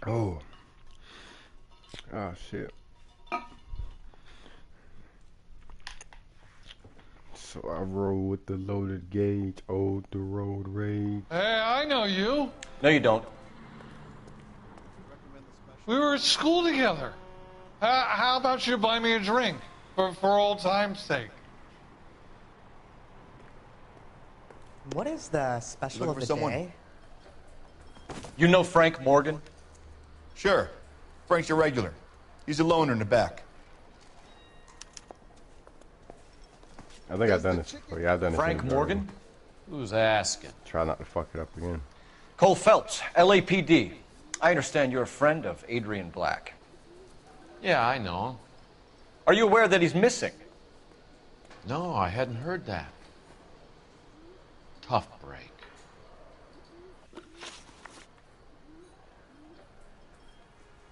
Oh. Oh, shit. So I roll with the loaded gauge, ode the road rage. Hey, I know you. No, you don't. We were at school together. How about you buy me a drink for old time's sake? What is the special of the day? You know Frank Morgan? Sure. Frank's your regular. He's a loner in the back. I think I've done this before. Yeah, I've done this. Frank Morgan? Who's asking? Try not to fuck it up again. Cole Phelps, LAPD. I understand you're a friend of Adrian Black. Yeah, I know him. Are you aware that he's missing? No, I hadn't heard that. Tough break.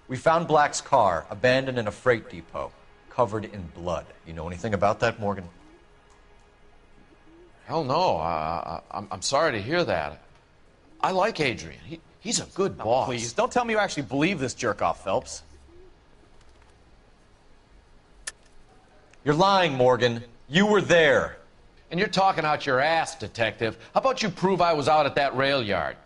We found Black's car abandoned in a freight depot, covered in blood. You know anything about that, Morgan? Hell no. I'm sorry to hear that. I like Adrian. He's a good boss. Please, don't tell me you actually believe this jerk-off, Phelps. You're lying, Morgan. You were there. And you're talking out your ass, detective. How about you prove I was out at that rail yard?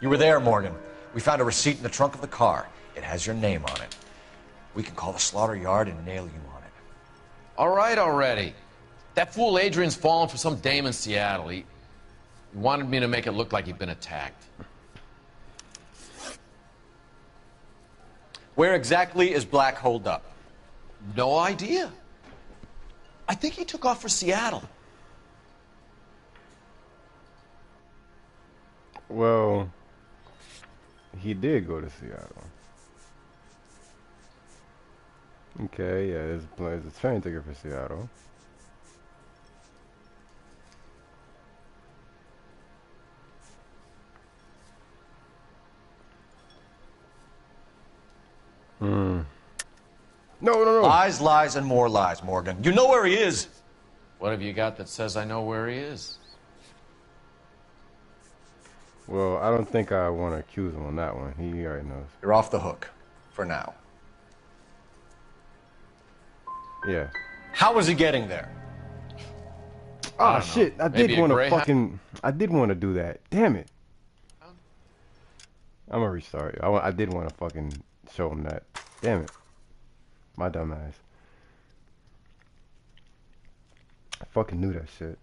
You were there, Morgan. We found a receipt in the trunk of the car. It has your name on it. We can call the slaughter yard and nail you on it. All right already. That fool Adrian's fallen for some dame in Seattle. He wanted me to make it look like he'd been attacked. Where exactly is Black holed up? No idea. I think he took off for Seattle. Well, he did go to Seattle. Okay, yeah, there's a train ticket for Seattle. No. Lies, lies, and more lies, Morgan. You know where he is. What have you got that says I know where he is? Well, I don't think I want to accuse him on that one. He already knows. You're off the hook. For now. Yeah. How was he getting there? Oh shit! I did want to fucking. I did want to do that. Damn it! I'm gonna restart. I did want to fucking show him that. Damn it! My dumb ass. I fucking knew that shit.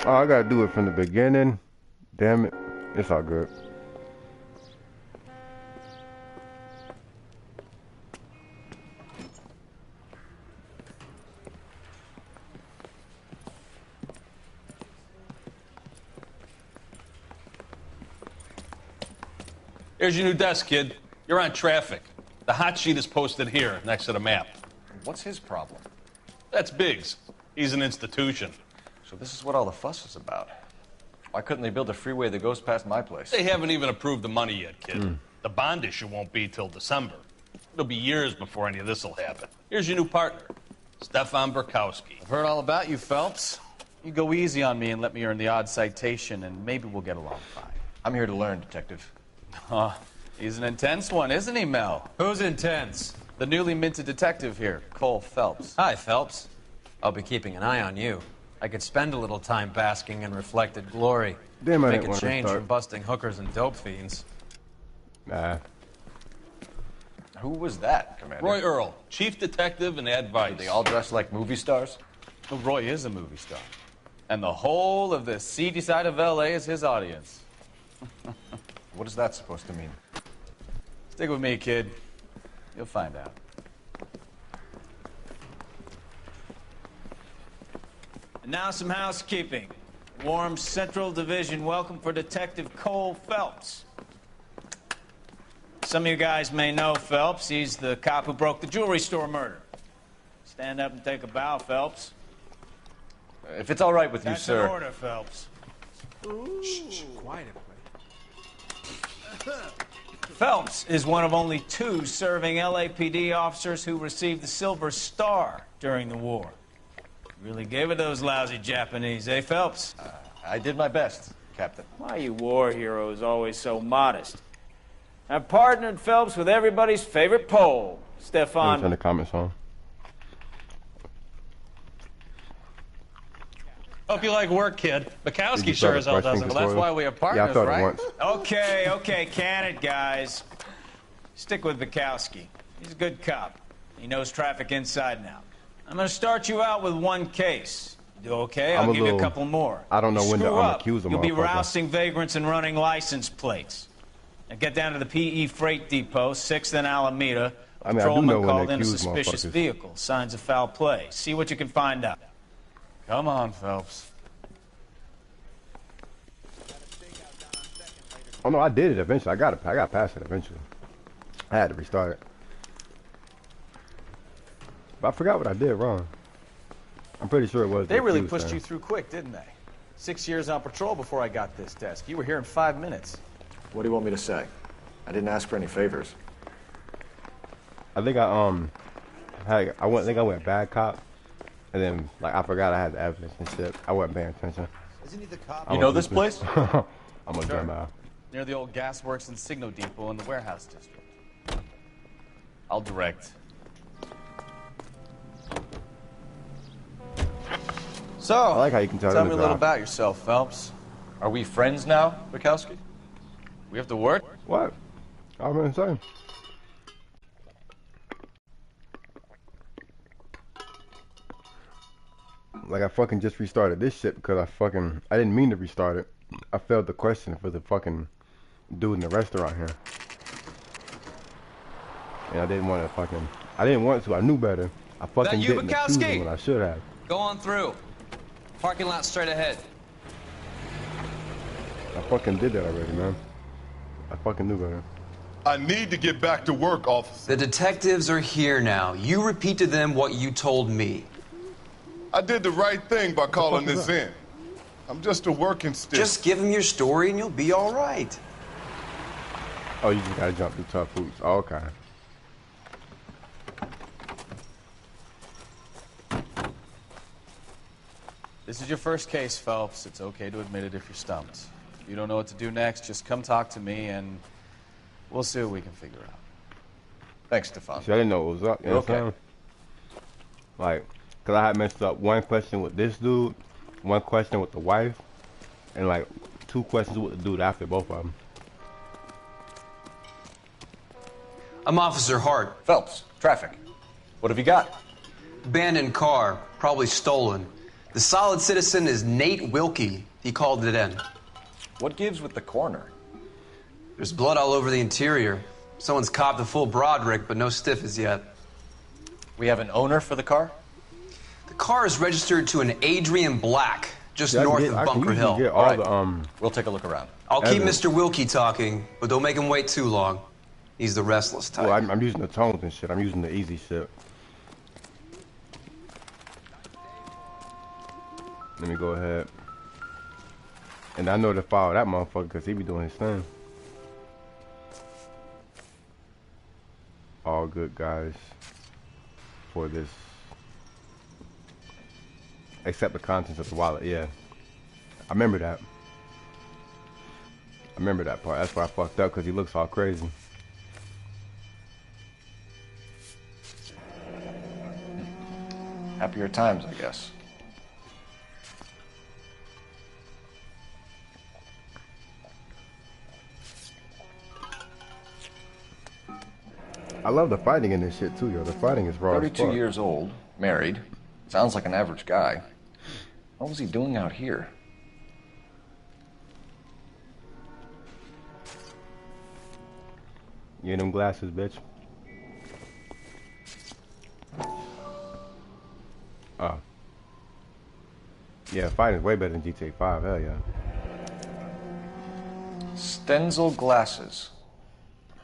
Oh, I gotta do it from the beginning. Damn it. It's all good. Here's your new desk, kid. You're on traffic. The hot sheet is posted here, next to the map. What's his problem? That's Biggs. He's an institution. So this is what all the fuss is about. Why couldn't they build a freeway that goes past my place? They haven't even approved the money yet, kid. The bond issue won't be till December. It'll be years before any of this will happen. Here's your new partner, Stefan Burkowski. I've heard all about you, Phelps. You go easy on me and let me earn the odd citation, and maybe we'll get along fine. I'm here to learn, Detective. He's an intense one, isn't he, Mel? Who's intense? The newly minted detective here, Cole Phelps. Hi, Phelps. I'll be keeping an eye on you. I could spend a little time basking in reflected glory. Damn, I Make didn't a want to change start. from busting hookers and dope fiends. Nah. Who was that, Commander? Roy Earl, chief detective and advice. Are they all dressed like movie stars? Well, Roy is a movie star. And the whole of the seedy side of L.A. is his audience. What is that supposed to mean? Stick with me, kid. You'll find out. And now some housekeeping. Warm Central Division welcome for Detective Cole Phelps. Some of you guys may know Phelps. He's the cop who broke the jewelry store murder. Stand up and take a bow, Phelps. If it's all right with you, That's sir. an order, Phelps. Shh, quiet, everybody. Phelps is one of only 2 serving LAPD officers who received the Silver Star during the war. Really gave it those lousy Japanese, eh, Phelps? I did my best, Captain. Why you war heroes always so modest? I've partnered Phelps with everybody's favorite Pole, Stefan. Turn the comments on. Hope you like work, kid. Bukowski sure as hell doesn't. Well, that's why we are partners, Yeah, I thought right? it once. Okay, can it, guys? Stick with Bukowski. He's a good cop. He knows traffic inside and out. I'm gonna start you out with 1 case. You do okay? I'll give you a couple more. I don't know when to Screw up, accuse them. you'll be rousting vagrants and running license plates. Now get down to the PE Freight Depot, 6th and Alameda. I mean, I do know when Called to in a accuse suspicious motherfuckers. vehicle. Signs of foul play. See what you can find out. Come on, Phelps. Oh no, I did it eventually. I got past it eventually. I had to restart it. But I forgot what I did wrong. I'm pretty sure it was. They really accused pushed thing. you through quick, didn't they? 6 years on patrol before I got this desk. You were here in 5 minutes. What do you want me to say? I didn't ask for any favors. I think I went bad cop, and then like I forgot I had the evidence and shit. I wasn't paying attention. Isn't he the cop? You know this place? I'm a Sure. dumbass. Near the old gas works and Signo Depot in the warehouse district. I'll direct. So, I like how you can tell tell them me a to little drive. about yourself, Phelps. Are we friends now, Bukowski? We have to work? What? I was gonna say. Like I fucking just restarted this shit because I didn't mean to restart it. I failed the question for the fucking dude in the restaurant here. And I didn't want to, I knew better. I fucking you, didn't accuse Bukowski? him when I should have. Go on through. Parking lot straight ahead. I fucking did that already, man. I fucking knew better. I need to get back to work, officer. The detectives are here now. You repeat to them what you told me. I did the right thing by calling this in. I'm just a working stiff. Just give them your story and you'll be all right. Oh, you just gotta jump through tough hoops. Oh, okay. This is your first case, Phelps. It's okay to admit it if you're stumped. If you don't know what to do next, just come talk to me and we'll see what we can figure out. Thanks, Stefan. See, I didn't know what was up. You know what I'm saying? Like, because I had messed up one question with this dude, one question with the wife, and like 2 questions with the dude after both of them. I'm Officer Hart. Phelps, traffic. What have you got? Abandoned car, probably stolen. The solid citizen is Nate Wilkie. He called it in. What gives with the coroner? There's blood all over the interior. Someone's copped the full Broderick, but no stiff as yet. We have an owner for the car? The car is registered to an Adrian Black, just north of Bunker Hill. Get all the, we'll take a look around. I'll keep Mr. Wilkie talking, but don't make him wait too long. He's the restless type. Well, I'm using the tones and shit. I'm using the easy shit. Let me go ahead. And I know to follow that motherfucker because he be doing his thing. All good guys for this. Except the contents of the wallet, yeah. I remember that. I remember that part. That's why I fucked up because he looks all crazy. Happier times, I guess. I love the fighting in this shit too, yo. The fighting is raw as 32 fuck. years old, married. Sounds like an average guy. What was he doing out here? You them glasses, bitch. Oh. Yeah, fighting's way better than GTA 5, hell yeah. Stenzel glasses.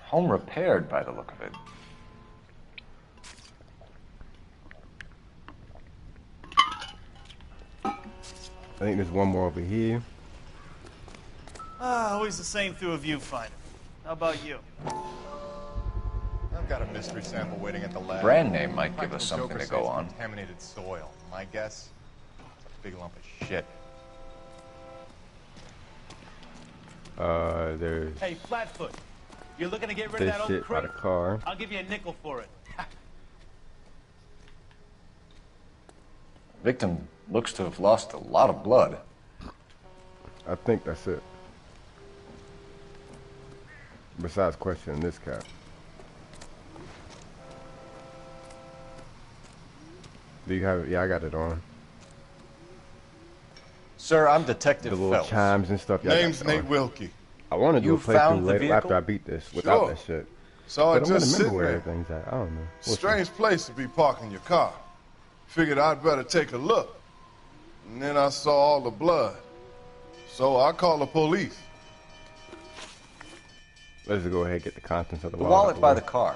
Home repaired by the look of it. I think there's one more over here. Always the same through a viewfinder. How about you? I've got a mystery sample waiting at the lab. Brand name might give us something to go on. Contaminated soil. My guess, it's a big lump of shit. There's Hey, Flatfoot. You're looking to get rid of this that old shit by crate? the car. I'll give you a nickel for it. Victim looks to have lost a lot of blood. I think that's it. Besides questioning this cat. Do you have it? Yeah, I got it on. Sir, I'm Detective The little Phelps. chimes and stuff. Name's Nate Wilkie. I want to do a You found playthrough the later vehicle? after I beat this without Sure. that shit. Saw it But I'm gonna just remember sitting where there. everything's at. I don't know. We'll see. Strange place to be parking your car. Figured I'd better take a look. And then I saw all the blood. So I called the police. Let's just go ahead and get the contents of the The wallet. wallet by the car.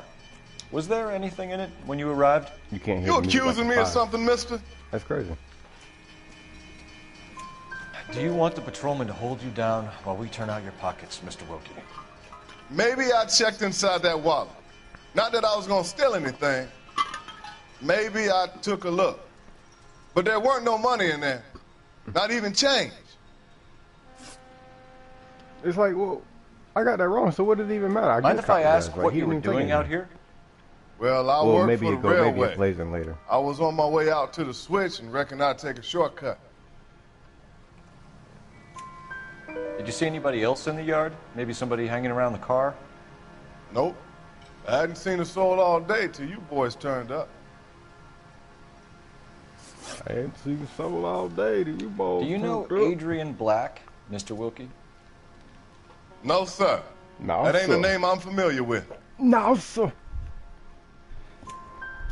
Was there anything in it when you arrived? You can't hear You the music accusing like me a of fire. something, mister? That's crazy. Do you want the patrolman to hold you down while we turn out your pockets, Mr. Wilkie? Maybe I checked inside that wallet. Not that I was gonna steal anything. Maybe I took a look. But there weren't no money in there. Not even change. It's like, well, I got that wrong, so what does it even matter? Mind if I ask like, what he you were didn't think doing anything. out here? Well, I Well, work maybe for it the go, maybe railway. it plays in later. I was on my way out to the switch and reckoned I'd take a shortcut. Did you see anybody else in the yard? Maybe somebody hanging around the car? Nope. I hadn't seen a soul all day till you boys turned up. I ain't seen soul all day. Do you boys? Do you know Adrian Black, Mr. Wilkie? No, sir. No, That ain't sir. a name I'm familiar with. No, sir.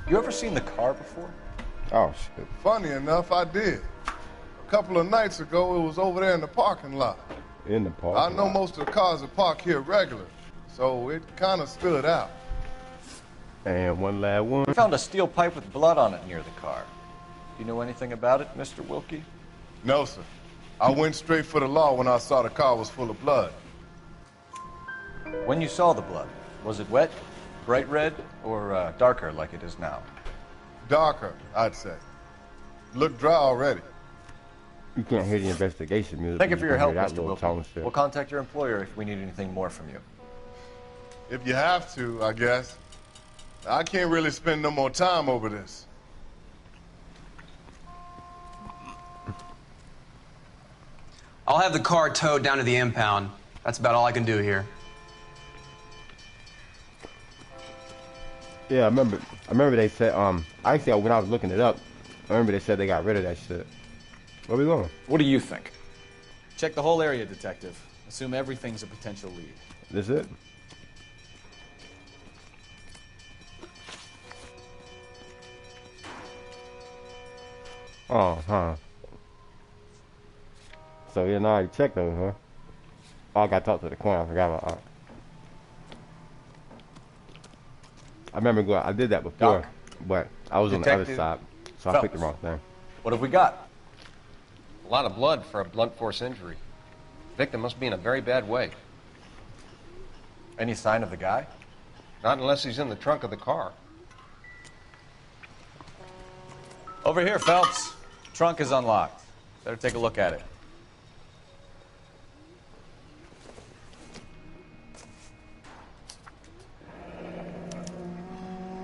You ever seen the car before? Oh, shit. Funny enough, I did. A couple of nights ago, it was over there in the parking lot. In the park. I know most of the cars are parked here regular, so it kind of stood out. And one last one. We found a steel pipe with blood on it near the car. Do you know anything about it, Mr. Wilkie? No, sir. I went straight for the law when I saw the car was full of blood. When you saw the blood, was it wet, bright red, or darker like it is now? Darker, I'd say. Looked dry already. You can't hear the investigation music. Thank you but for your can help, hear that Mr. little Wilkie. tone shit. We'll contact your employer if we need anything more from you. If you have to, I guess. I can't really spend no more time over this. I'll have the car towed down to the impound. That's about all I can do here. Yeah, I remember they said, actually when I was looking it up, I remember they said they got rid of that shit. Where we going? What do you think? Check the whole area, Detective. Assume everything's a potential lead. This it? Oh, huh. So yeah, now you checked those, huh? Oh, I got to talk to the corner. I forgot about that. I remember I did that before, Doc. but I was on the other Detective side, so I Phelps. picked the wrong thing. What have we got? A lot of blood for a blunt force injury. Victim must be in a very bad way. Any sign of the guy? Not unless he's in the trunk of the car. Over here, Phelps. Trunk is unlocked. Better take a look at it.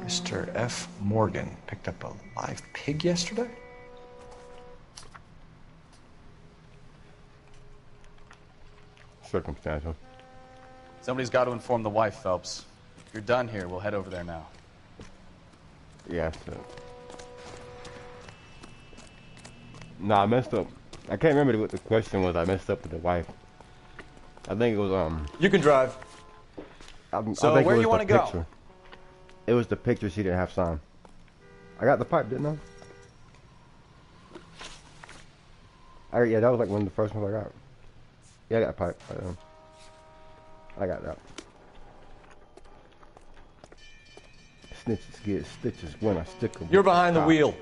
Mr. F. Morgan picked up a live pig yesterday? Circumstantial. Somebody's got to inform the wife, Phelps. If you're done here, we'll head over there now. Yeah, so. Nah, I messed up. I can't remember what the question was. I messed up with the wife. I think it was You can drive. I So think where it do you was want the to go? picture. It was the picture she didn't have signed. I got the pipe, didn't I? Yeah, that was like one of the first ones I got. Yeah, I got a pipe. I got that. Snitches get stitches when I stick 'em. You're behind the wheel.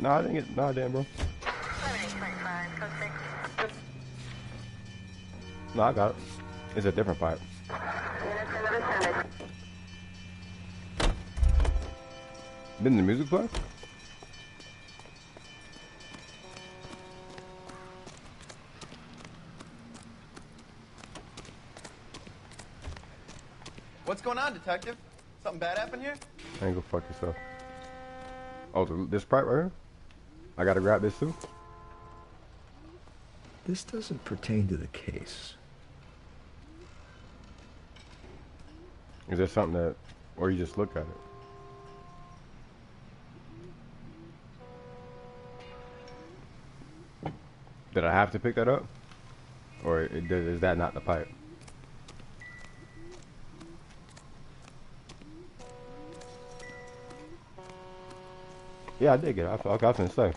No, I didn't get. No, I didn't, bro. No, I got it. It's a different pipe. Didn't the music play? What's going on, detective? Something bad happened here? I ain't go fuck yourself. Oh, this pipe right here? I gotta grab this too? This doesn't pertain to the case. Is there something that, or you just look at it? Did I have to pick that up? Or is that not the pipe? Yeah, I did get it. I was gonna say.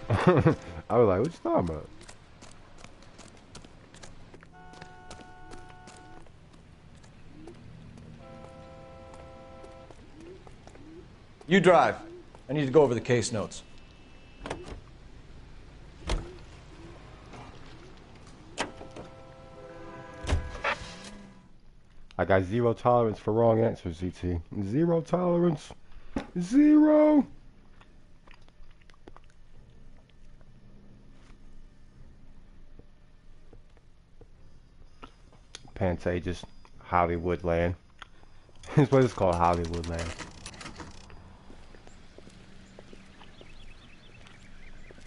I was like, what you talking about? You drive. I need to go over the case notes. I got 0 tolerance for wrong answers, ET. 0 tolerance. 0. Pantages, Hollywood land. That's what it's called, Hollywood land.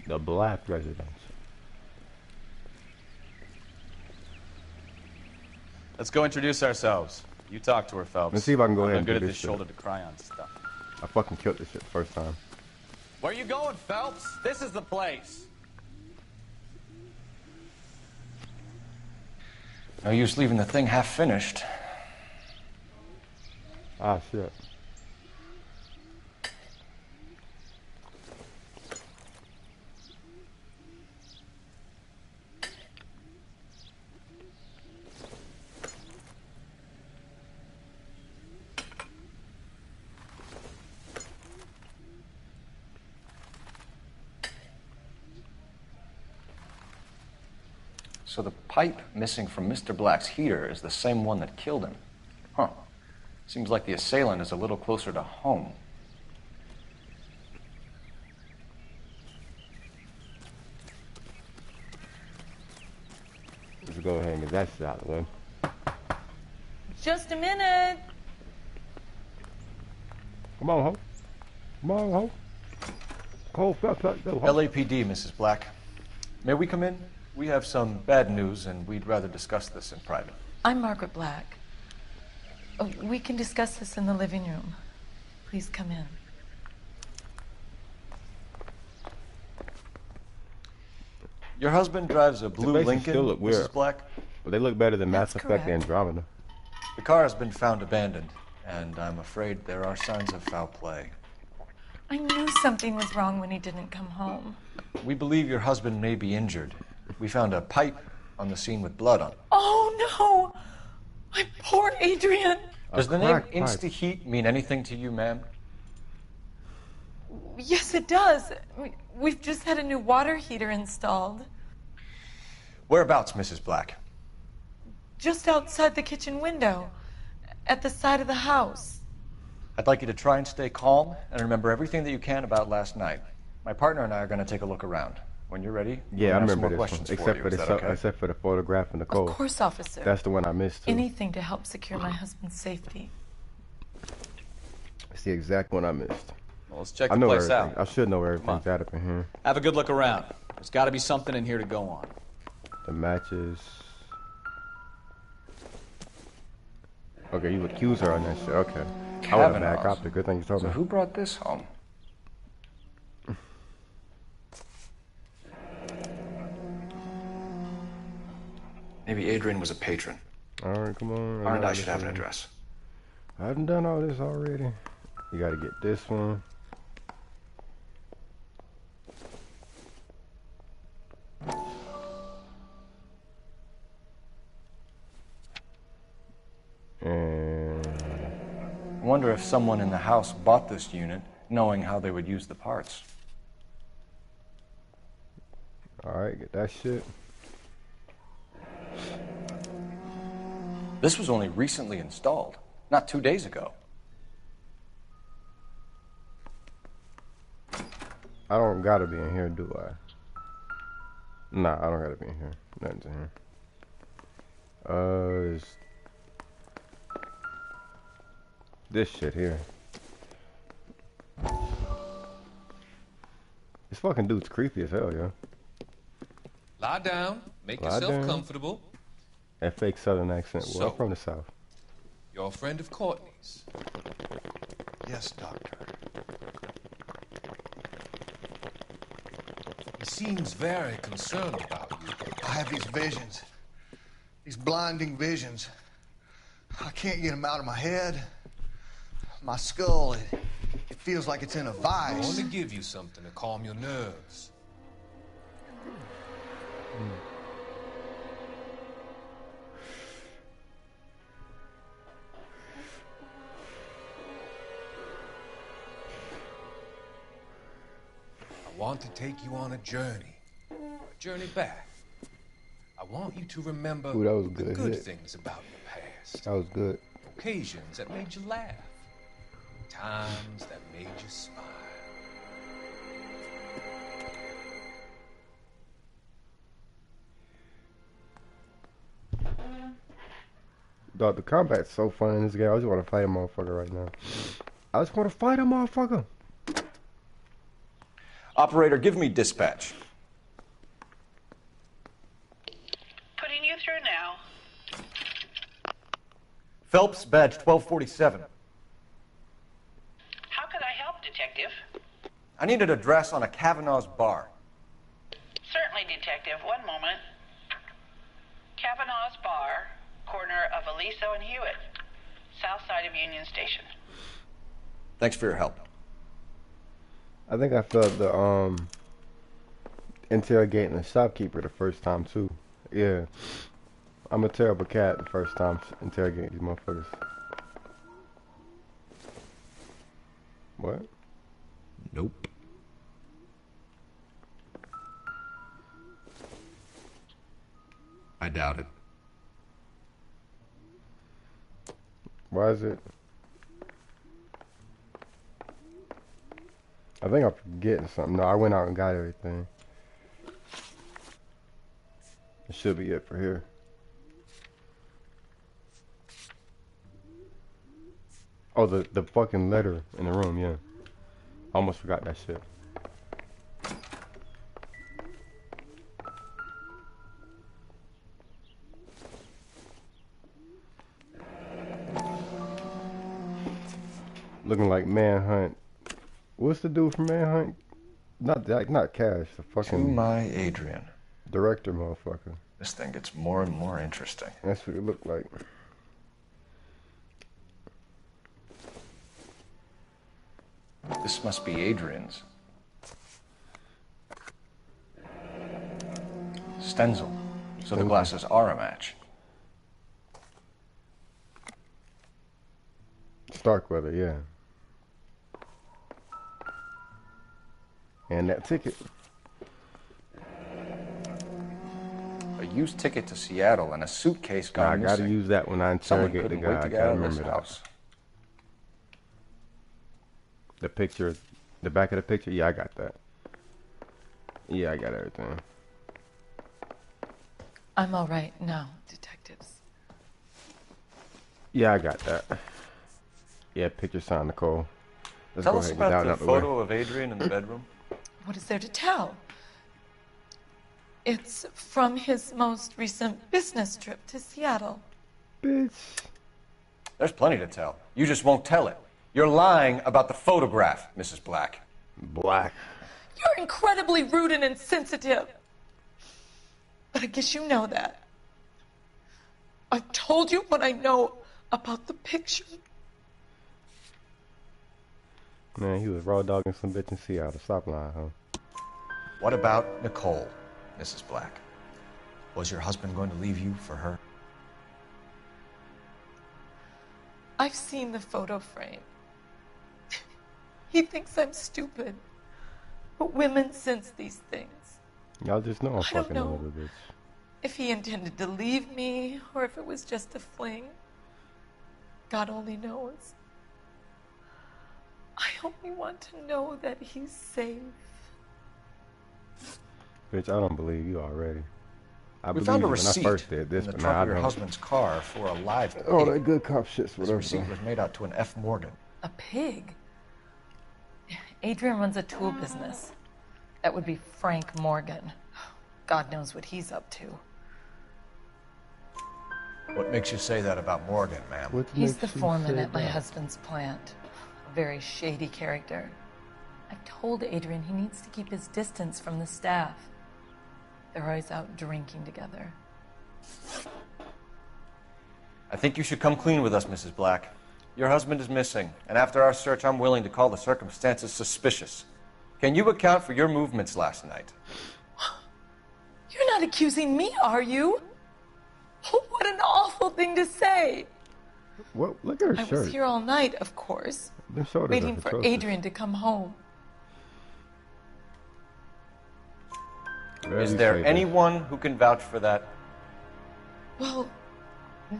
The black residence. Let's go introduce ourselves. You talk to her, Phelps. Let's see if I can go ahead I'm and good do at this this shit. shoulder to cry on stuff. I fucking killed this shit the first time. Where you going, Phelps? This is the place. No use leaving the thing half finished. Ah, shit. So the pipe missing from Mr. Black's heater is the same one that killed him. Huh. Seems like the assailant is a little closer to home. Let's go ahead and get that shit out of the way. Just a minute. Come on, ho. Come on, ho. Go, go, ho. LAPD, Mrs. Black. May we come in? We have some bad news, and we'd rather discuss this in private. I'm Margaret Black. Oh, we can discuss this in the living room. Please come in. Your husband drives a blue faces Lincoln, still look weird. Mrs. Black? But they look better than Mass Effect correct. Andromeda. The car has been found abandoned, and I'm afraid there are signs of foul play. I knew something was wrong when he didn't come home. We believe your husband may be injured. We found a pipe on the scene with blood on it. Oh, no! My poor Adrian! Does the name cracked pipe. Insta-Heat mean anything to you, ma'am? Yes, it does. We've just had a new water heater installed. Whereabouts, Mrs. Black? Just outside the kitchen window. At the side of the house. I'd like you to try and stay calm and remember everything that you can about last night. My partner and I are going to take a look around. When you're ready, Yeah, I we'll have some remember more this one. questions Except you. for Is the that okay? except for the photograph and the code. Of course, officer. That's the one I missed too. Anything to help secure my husband's safety. It's the exact one I missed. Well, let's check I the know place everything. out. I should know where everything's at up in here. Have a good look around. There's got to be something in here to go on. The matches. Okay, you accuse her on that shit. Okay. I would have bad Kavanaugh's. copy. Good thing you told So me. who brought this home? Maybe Adrian was a patron. All right, come on. R and I should have an address. I haven't done all this already. You got to get this one. And I wonder if someone in the house bought this unit knowing how they would use the parts. Alright, get that shit. This was only recently installed, not 2 days ago. I don't gotta be in here, do I? Nah, I don't gotta be in here. Nothing's in here. It's this shit here. This fucking dude's creepy as hell, yo. Lie down, make yourself comfortable. That fake southern accent. So, Well, I'm from the south. You're a friend of Courtney's. Yes, Doctor. He seems very concerned about you. I have these visions. These blinding visions. I can't get them out of my head. My skull, it feels like it's in a I vice. want to give you something to calm your nerves. I want to take you on a journey back. I want you to remember Ooh, that was a the good good hit. things about your past. That was good. Occasions that made you laugh. Times that made you smile. Dog, the combat's so fun in this game. I just want to fight a motherfucker right now. I just want to fight a motherfucker. Operator, give me dispatch. Putting you through now. Phelps, badge 1247. How could I help, Detective? I need an address on a Kavanaugh's bar. Certainly, Detective. One moment. Kavanaugh's Bar, corner of Aliso and Hewitt, south side of Union Station. Thanks for your help. I think I felt the interrogating the shopkeeper the first time too. Yeah. I'm a terrible cat the first time interrogating these motherfuckers. What? Nope. I doubt it. Why is it? I think I'm forgetting something. No, I went out and got everything. It should be it for here. Oh, the fucking letter in the room, yeah. Almost forgot that shit. Looking like Manhunt. What's the dude from Manhunt? Not Cash. The fucking. To my Adrian. Director, motherfucker. This thing gets more and more interesting. That's what it looked like. This must be Adrian's. Stenzel. So the glasses are a match. Starkweather, yeah. And that ticket. A used ticket to Seattle and a suitcase gone I gotta missing. use that when I Someone interrogate the couldn't wait guy. to I get gotta out of this remember that. house. The picture, the back of the picture, yeah, I got that. Yeah, I got everything. I'm all right now, detectives. Yeah, I got that. Yeah, picture signed, Nicole. Let's Tell go us ahead and get about down the out the way. photo of Adrian in the bedroom. What is there to tell? It's from his most recent business trip to Seattle. Bitch. There's plenty to tell. You just won't tell it. You're lying about the photograph, Mrs. Black. Black. You're incredibly rude and insensitive. But I guess you know that. I've told you what I know about the picture. Man, he was raw dogging some bitch in Seattle. Stop lying, huh? What about Nicole, Mrs. Black? Was your husband going to leave you for her? I've seen the photo frame. He thinks I'm stupid. But women sense these things. Y'all just know I'm I don't fucking know. another bitch. If he intended to leave me, or if it was just a fling, God only knows. I only want to know that he's safe. Bitch, I don't believe you already. I We believe found a you when I receipt first did this, in the but trunk now I of your don't. husband's car for a live pig. Oh, that good cop shit's This whatever. receipt was made out to an F. Morgan. A pig? Adrian runs a tool business. That would be Frank Morgan. God knows what he's up to. What makes you say that about Morgan, ma'am? He's the foreman at my husband's plant. A very shady character. I've told Adrian he needs to keep his distance from the staff. They're always out drinking together. I think you should come clean with us, Mrs. Black. Your husband is missing, and after our search, I'm willing to call the circumstances suspicious. Can you account for your movements last night? You're not accusing me, are you? What an awful thing to say. What? Look at her I shirt. was here all night, of course, Them shoulders waiting are for atrocious. Adrian to come home. Is there anyone who can vouch for that? Well,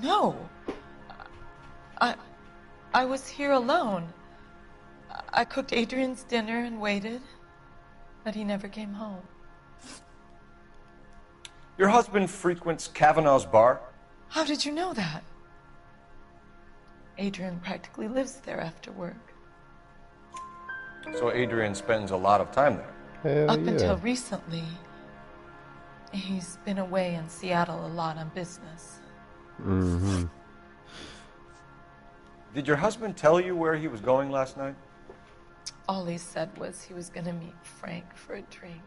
no. I was here alone. I cooked Adrian's dinner and waited, but he never came home. Your husband frequents Kavanaugh's bar? How did you know that? Adrian practically lives there after work. So Adrian spends a lot of time there. Hell Up yeah. until recently, he's been away in Seattle a lot on business. Mm-hmm. Did your husband tell you where he was going last night? All he said was he was going to meet Frank for a drink.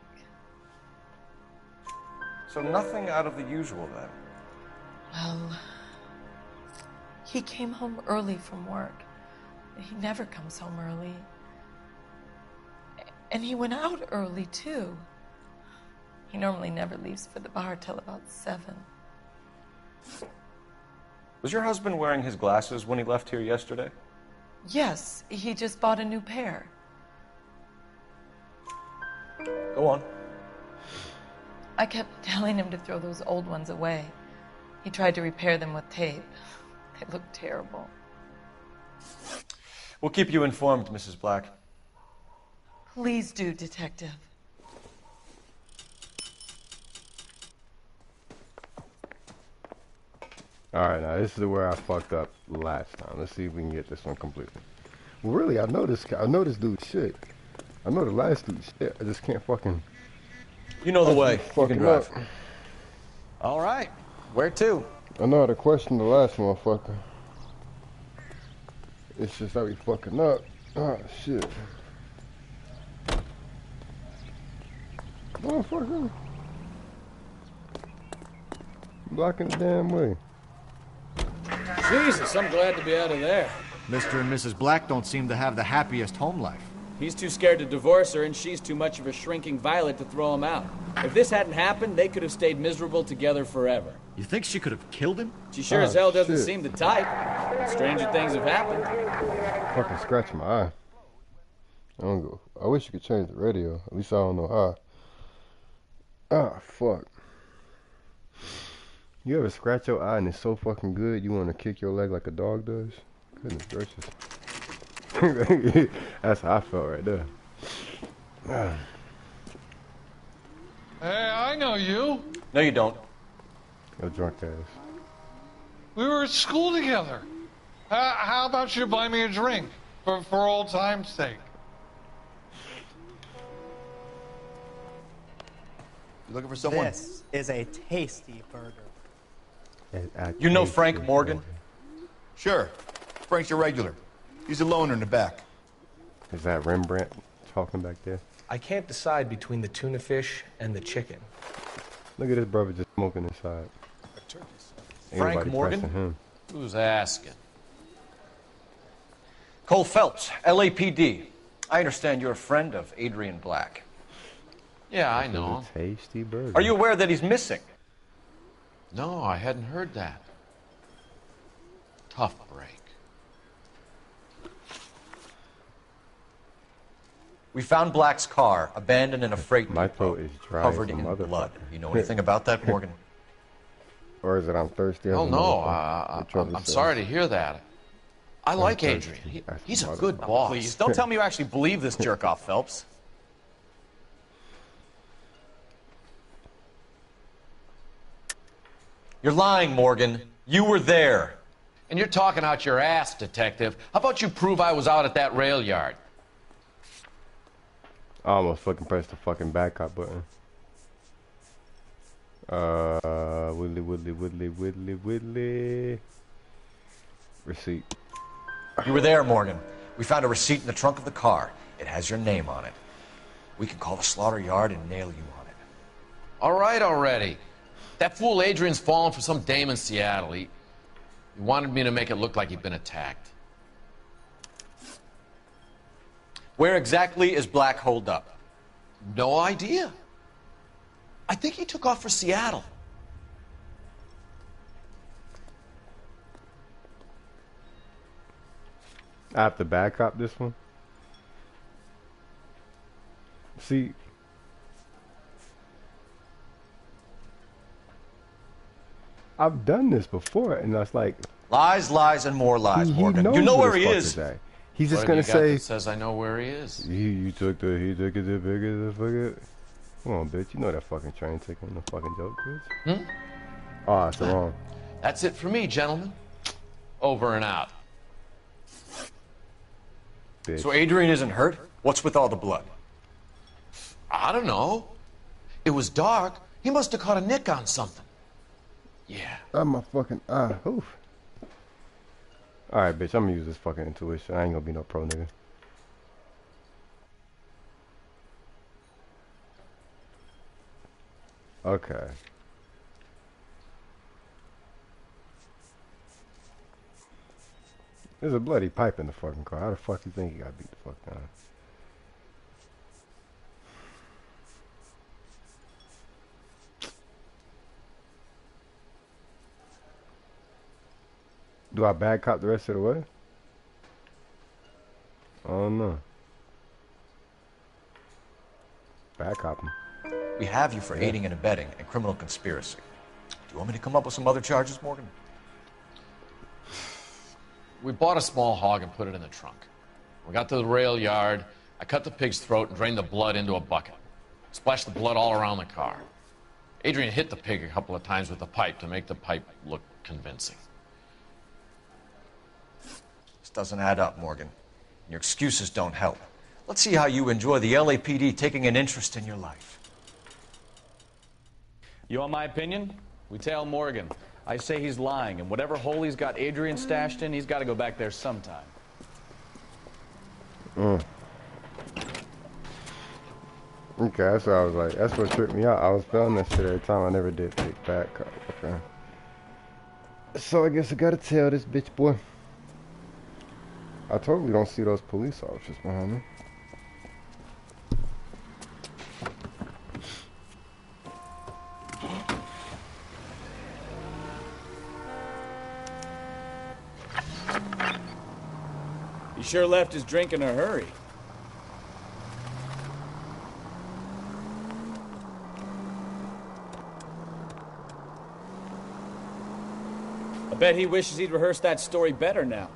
So nothing out of the usual then. Well, he came home early from work. He never comes home early. And he went out early, too. He normally never leaves for the bar till about 7. Was your husband wearing his glasses when he left here yesterday? Yes, he just bought a new pair. Go on. I kept telling him to throw those old ones away. He tried to repair them with tape. They looked terrible. We'll keep you informed, Mrs. Black. Please do, Detective. Alright, now this is where I fucked up last time. Let's see if we can get this one completely. Well, really, I know this dude's shit. I know the last dude's shit. I just can't fucking... You know the way. You can drive. Up. All right. Where to? I know how to question the last motherfucker. It's just how we fucking up. Oh, shit. Motherfucker. Blocking the damn way. Jesus, I'm glad to be out of there. Mr. and Mrs. Black don't seem to have the happiest home life. He's too scared to divorce her, and she's too much of a shrinking violet to throw him out. If this hadn't happened, they could have stayed miserable together forever. You think she could have killed him? She sure as hell doesn't shit. seem the type. Stranger things have happened. Fucking scratch my eye. I don't go. I wish you could change the radio. At least I don't know how. Ah, fuck. You ever scratch your eye and it's so fucking good you want to kick your leg like a dog does? Goodness gracious. That's how I felt right there. Hey, I know you. No, you don't. Yo, drunk ass. We were at school together. How about you buy me a drink for old time's sake? You looking for someone? This is a tasty burger. You know Frank Morgan? Sure. Frank's your regular. He's a loner in the back. Is that Rembrandt talking back there? I can't decide between the tuna fish and the chicken. Look at this brother just smoking inside. Ain't Frank nobody Morgan? pressing him. Who's asking? Cole Phelps, LAPD. I understand you're a friend of Adrian Black. Yeah, I know. Tasty burger. Are you aware that he's missing? No, I hadn't heard that. Tough break. We found Black's car, abandoned in a freight My depot, throat is dry covered as a in motherfucker. blood. You know anything about that, Morgan? Or is it I'm thirsty? Oh, as a no. motherfucker? I'm sorry to hear that. I like thirsty Adrian. as a He's a motherfucker. good boss. Please, don't tell me you actually believe this jerk-off, Phelps. You're lying, Morgan. You were there. And you're talking out your ass, detective. How about you prove I was out at that rail yard? I almost fucking pressed the fucking backup button. Whittly. Receipt. You were there, Morgan. We found a receipt in the trunk of the car. It has your name on it. We can call the slaughter yard and nail you on it. All right already. That fool Adrian's fallen for some dame in Seattle. He wanted me to make it look like he'd been attacked. Where exactly is Black holed up? No idea. I think he took off for Seattle. I have to backup this one. See, I've done this before, and that's like lies, lies, and more lies, Morgan. knows You know what where he his is. fuck at. He's just What gonna have you got say, that says I know where he is. he took it to bigger, fuck it. Come on, bitch. You know that fucking train ticket, no fucking joke, bitch. Hmm? Oh, it's wrong. That's it for me, gentlemen. Over and out. Bitch. So Adrian isn't hurt? What's with all the blood? I don't know. It was dark. He must have caught a nick on something. Yeah. Oh, my fucking eye. Oof. Alright, bitch. I'm gonna use this fucking intuition. I ain't gonna be no pro nigga. Okay. There's a bloody pipe in the fucking car. How the fuck you think he got beat the fuck down? Do I bad cop the rest of the way? Oh no. Bad cop him. We have you for aiding and abetting and criminal conspiracy. Do you want me to come up with some other charges, Morgan? We bought a small hog and put it in the trunk. We got to the rail yard. I cut the pig's throat and drained the blood into a bucket. Splashed the blood all around the car. Adrian hit the pig a couple of times with the pipe to make the pipe look convincing. This doesn't add up, Morgan. Your excuses don't help. Let's see how you enjoy the LAPD taking an interest in your life. You want my opinion? We tail Morgan. I say he's lying, and whatever hole he's got Adrian stashed in, he's got to go back there sometime. Okay, that's what I was like. That's what tripped me out. I was feeling that shit every time. I never did take back. Okay. So I guess I gotta tell this bitch boy. I totally don't see those police officers behind me. He sure left his drink in a hurry. I bet he wishes he'd rehearsed that story better now.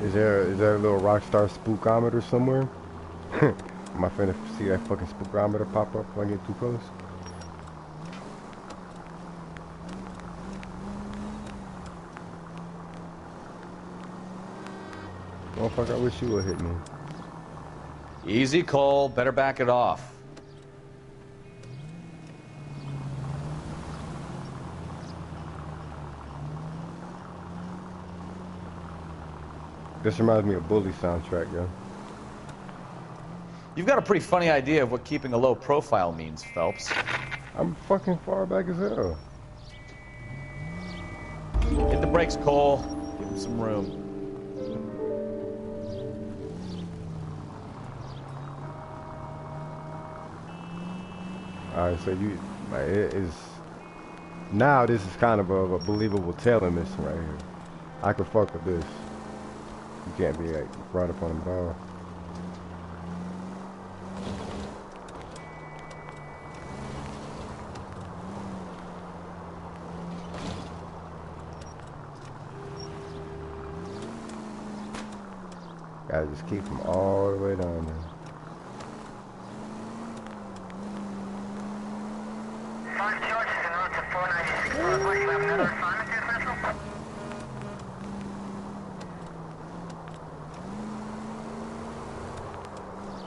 Is there a little rockstar spookometer somewhere? Am I finna see that fucking spookometer pop up if I get too close? Motherfucker, I wish you would hit me. Easy, Cole. Better back it off. This reminds me of Bully soundtrack, yo. You've got a pretty funny idea of what keeping a low profile means, Phelps. I'm fucking far back as hell. Hit the brakes, Cole. Give him some room. Alright, so you, like, it is, now this is kind of a believable tailing mission right here. I could fuck with this. You can't be like right up on the ball. Gotta just keep them all the way down there.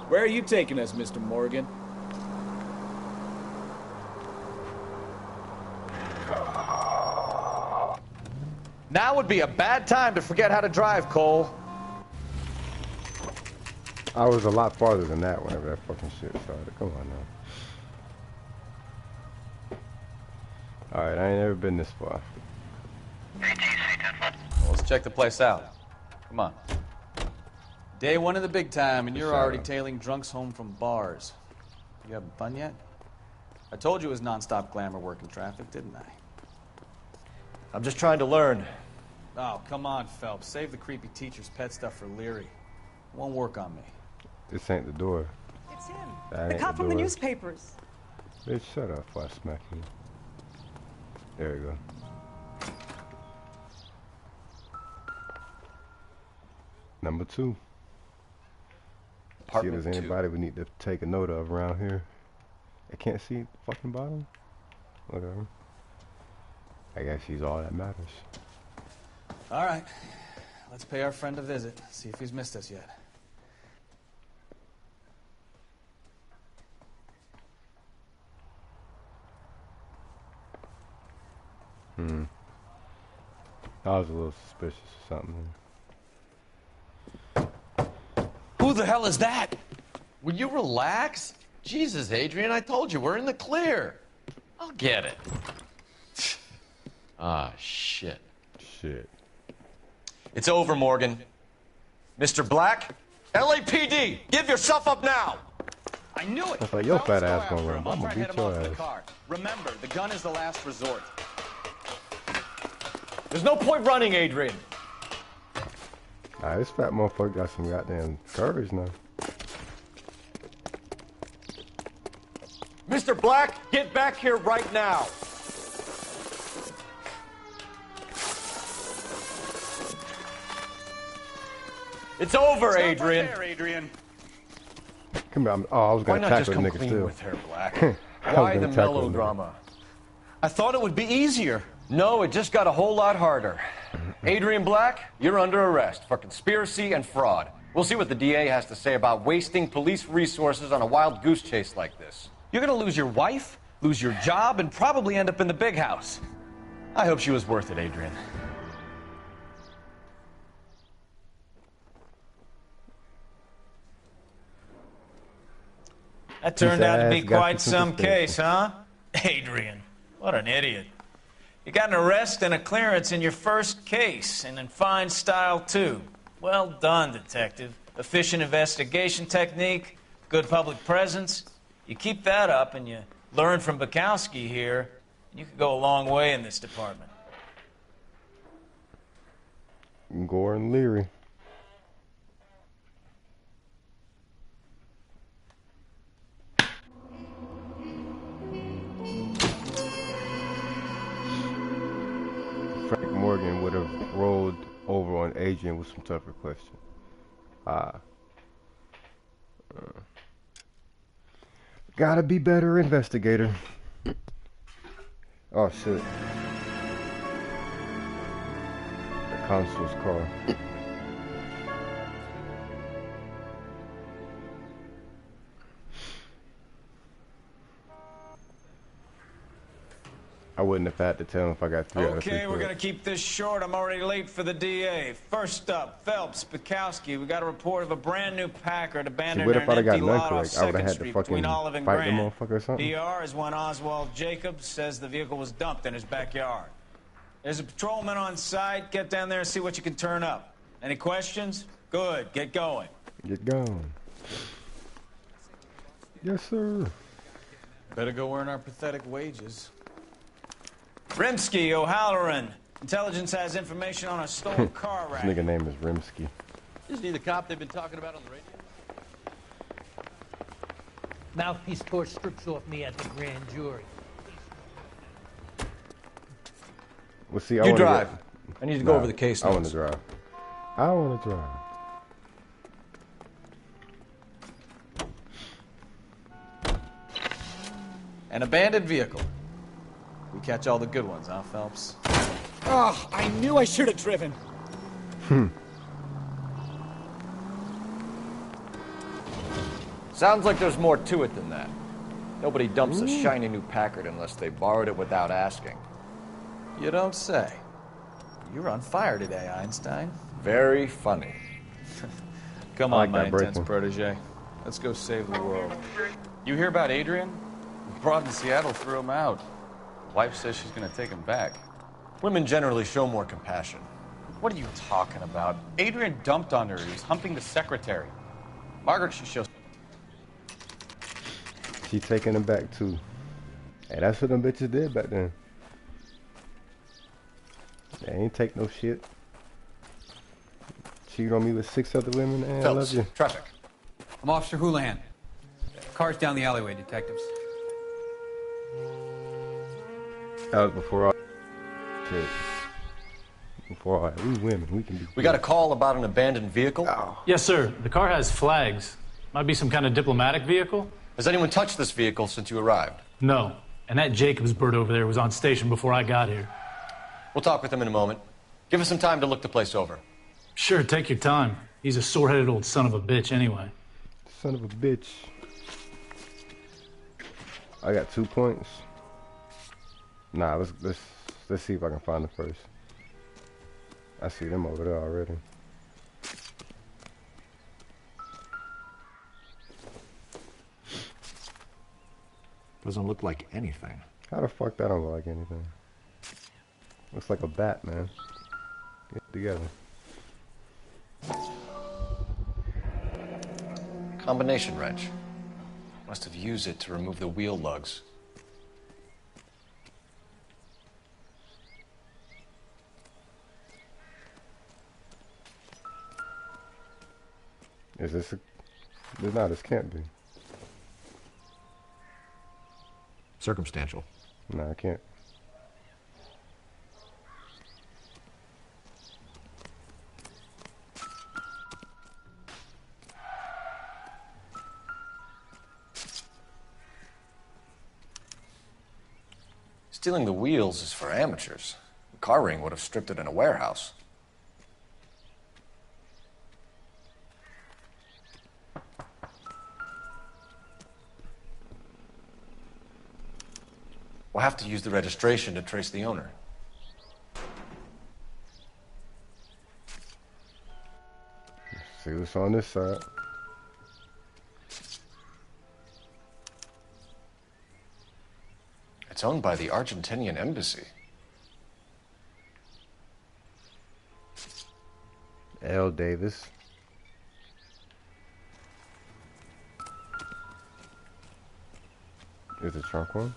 Where are you taking us, Mr. Morgan? Now would be a bad time to forget how to drive, Cole. I was a lot farther than that whenever that fucking shit started. Come on now. Alright, I ain't never been this far. Well, let's check the place out. Come on. Day one of the big time, and you're already tailing drunks home from bars. You having fun yet? I told you it was non-stop glamour work in traffic, didn't I? I'm just trying to learn. Oh, come on, Phelps. Save the creepy teacher's pet stuff for Leary. It won't work on me. This ain't the door. It's him. That The ain't cop from the door. newspapers. Bitch, shut up before I smack you. There you go. Number 2. See if there's anybody we need to take a note of around here. I can't see the fucking bottom. Whatever. I guess he's all that matters. All right. Let's pay our friend a visit. See if he's missed us yet. I was a little suspicious or something. Who the hell is that? Will you relax? Jesus, Adrian, I told you, we're in the clear. I'll get it. Ah, shit. Shit. It's over, Morgan. Mr. Black, LAPD, give yourself up now. I knew it. That's like your fat ass gonna run. I'm I'll gonna try to head beat him your off in the ass. car. Remember, the gun is the last resort. There's no point running, Adrian. Nah, this fat motherfucker got some goddamn courage now. Mr. Black, get back here right now. It's over, Stop Adrian. Right there, Adrian. Come here. I was Why gonna not just tackle come the nigga clean still. with her, Black? I was Why gonna the tackle the nigga. melodrama? I thought it would be easier. No, it just got a whole lot harder. Adrian Black, you're under arrest for conspiracy and fraud. We'll see what the DA has to say about wasting police resources on a wild goose chase like this. You're gonna lose your wife, lose your job, and probably end up in the big house. I hope she was worth it, Adrian. That turned out to be His ass got quite you some suspicious. case, huh? Adrian, what an idiot. You got an arrest and a clearance in your first case, and in fine style, too. Well done, detective. Efficient investigation technique, good public presence. You keep that up and you learn from Bukowski here, you could go a long way in this department. Gore and Leary. Frank Morgan would have rolled over on Adrian with some tougher questions. Gotta be better investigator. Oh shit. The consul's car. I wouldn't have had to tell him if I got 3 out of 3. Okay, we're going to keep this short. I'm already late for the DA. First up, Phelps, Bukowski. We got a report of a brand new Packard abandoned what in if an I'd have empty got lot off Nunquik? I would've 2nd had to Street fucking between Olive and fight the Grand. motherfucker or something? DR is when Oswald Jacobs says the vehicle was dumped in his backyard. There's a patrolman on site. Get down there and see what you can turn up. Any questions? Good. Get going. Get going. Yes, sir. Better go earn our pathetic wages. Rimsky, O'Halloran. Intelligence has information on a stolen car This wreck. nigga name is Rimsky. Isn't he the cop they've been talking about on the radio? Mouthpiece tore strips off me at the grand jury. Well, see, You drive. I need to go over the case I want notes. to drive. I want to drive. An abandoned vehicle. We catch all the good ones, huh, Phelps? Oh, I knew I should have driven. Sounds like there's more to it than that. Nobody dumps a shiny new Packard unless they borrowed it without asking. You don't say. You're on fire today, Einstein. Very funny. Come I on, like my that break intense one. protege. Let's go save the world. You hear about Adrian? Broad in Seattle threw him out. Wife says she's gonna take him back. Women generally show more compassion. What are you talking about? Adrian dumped on her. He was humping the secretary. Margaret, she shows. She taking him back too. Hey, that's what them bitches did back then. They ain't take no shit. Cheat on me with 6 other women, and I love you. Traffic. I'm Officer Houlihan. Car's down the alleyway, detectives. That was before all shit. Before all that. We women, we can do. We got a call about an abandoned vehicle? Yes, sir. The car has flags. Might be some kind of diplomatic vehicle. Has anyone touched this vehicle since you arrived? No. And that Jacobs bird over there was on station before I got here. We'll talk with him in a moment. Give us some time to look the place over. Sure, take your time. He's a sore-headed old son of a bitch anyway. Son of a bitch. I got 2 points. Nah, let's see if I can find the first. I see them over there already. Doesn't look like anything. How the fuck that don't look like anything? Looks like a bat, man. Get it together. Combination wrench. Must have used it to remove the wheel lugs. Is this a... No, this can't be. Circumstantial. No, I can't. Stealing the wheels is for amateurs. The car ring would have stripped it in a warehouse. We'll have to use the registration to trace the owner. See what's on this side. It's owned by the Argentinian embassy. L. Davis. Is the trunk one?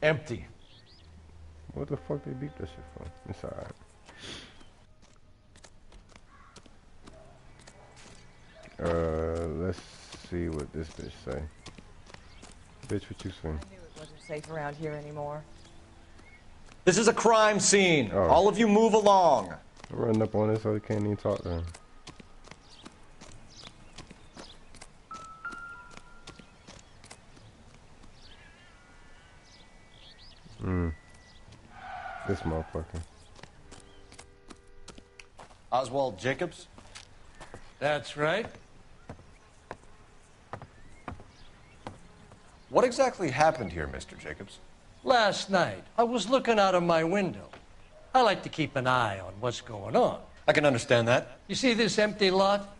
Empty. What the fuck they beat that shit for? It's alright. Let's see what this bitch say. Bitch, what you say? It wasn't safe around here anymore. This is a crime scene. Oh. All of you move along. I'm running up on this so we can't even talk to him. This motherfucker. Oswald Jacobs? That's right. What exactly happened here, Mr. Jacobs? Last night, I was looking out of my window. I like to keep an eye on what's going on. I can understand that. You see this empty lot?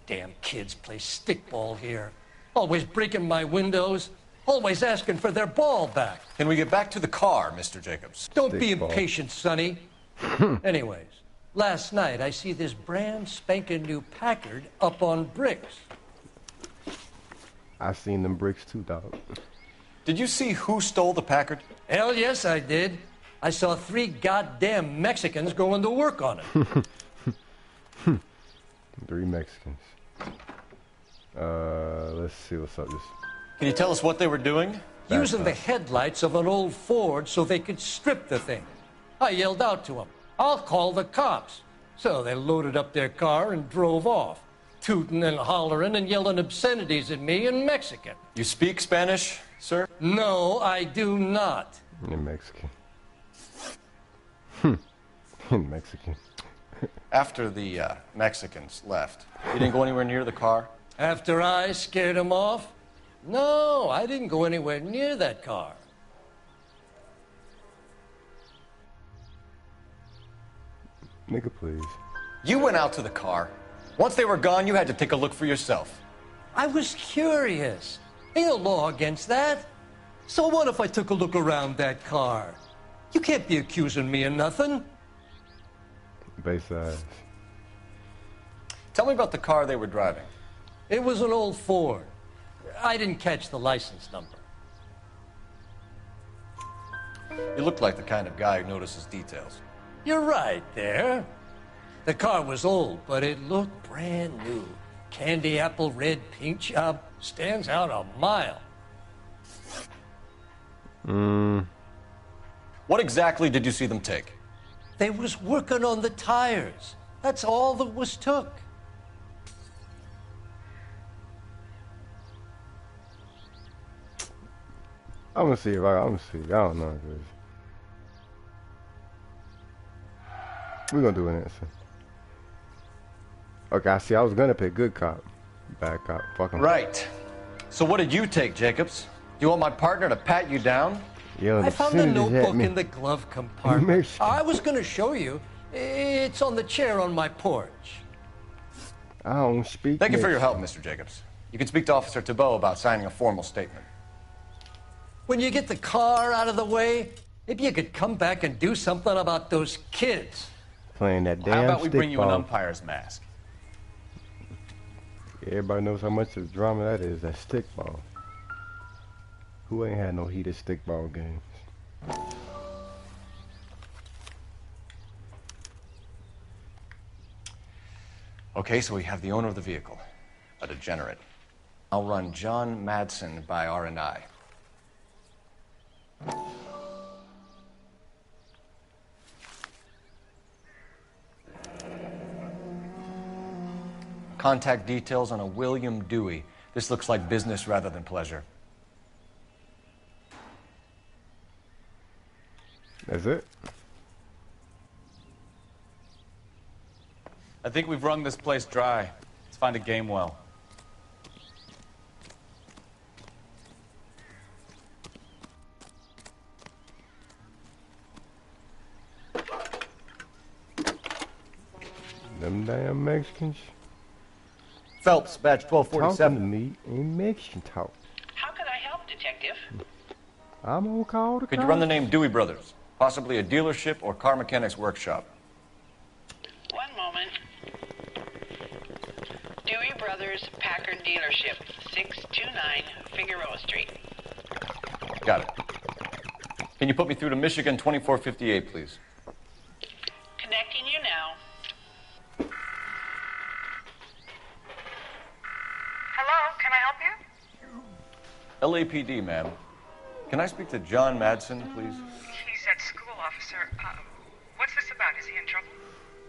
Damn kids play stickball here. Always breaking my windows. Always asking for their ball back. Can we get back to the car, Mr. Jacobs? Don't be impatient, Sonny. Anyways, last night I see this brand spanking new Packard up on bricks. I seen them bricks too, dog. Did you see who stole the Packard? Hell yes, I did. I saw 3 goddamn Mexicans going to work on it. 3 Mexicans. Let's see what's up. Can you tell us what they were doing? Using the headlights of an old Ford so they could strip the thing. I yelled out to them, "I'll call the cops." So they loaded up their car and drove off, tooting and hollering and yelling obscenities at me in Mexican. You speak Spanish, sir? No, I do not. In Mexican. In Mexican. After the Mexicans left, you didn't go anywhere near the car? After I scared them off? No, I didn't go anywhere near that car. Nigga, please. You went out to the car. Once they were gone, you had to take a look for yourself. I was curious. Ain't no law against that. So what if I took a look around that car? You can't be accusing me of nothing. Base eyes. Tell me about the car they were driving. It was an old Ford. I didn't catch the license number. You look like the kind of guy who notices details. You're right there. The car was old, but it looked brand new. Candy apple red paint job stands out a mile. What exactly did you see them take? They was working on the tires. That's all that was took. I'm gonna see if I'm gonna see. I don't know. We're gonna do an answer. Okay, I see. I was gonna pick good cop, bad cop. Fucking right. So what did you take, Jacobs? Do you want my partner to pat you down? Yo, I found a notebook in the glove compartment. I was gonna show you. It's on the chair on my porch. I don't speak. Thank you for your help, Mr. Jacobs. You can speak to Officer Doobeaux about signing a formal statement. When you get the car out of the way, maybe you could come back and do something about those kids. Playing that damn How about we bring you an stickball. umpire's mask? Everybody knows how much of drama that is. That stickball. Who ain't had no heated stickball games? Okay, so we have the owner of the vehicle, a degenerate. I'll run John Madsen by R&I. Contact details on a William Dewey. This looks like business rather than pleasure. That's it? I think we've wrung this place dry. Let's find a game well. Them damn Mexicans. Phelps, badge 1247. Talking to me in Mexican talk. How can I help, Detective? I'm gonna call the Could you run the name Dewey Brothers? Possibly a dealership or car mechanics workshop. One moment. Dewey Brothers Packard Dealership, 629 Figueroa Street. Got it. Can you put me through to Michigan 2458, please? Connecting you now. Hello, can I help you? LAPD, ma'am. Can I speak to John Madsen, please? He's at school, officer. What's this about? Is he in trouble?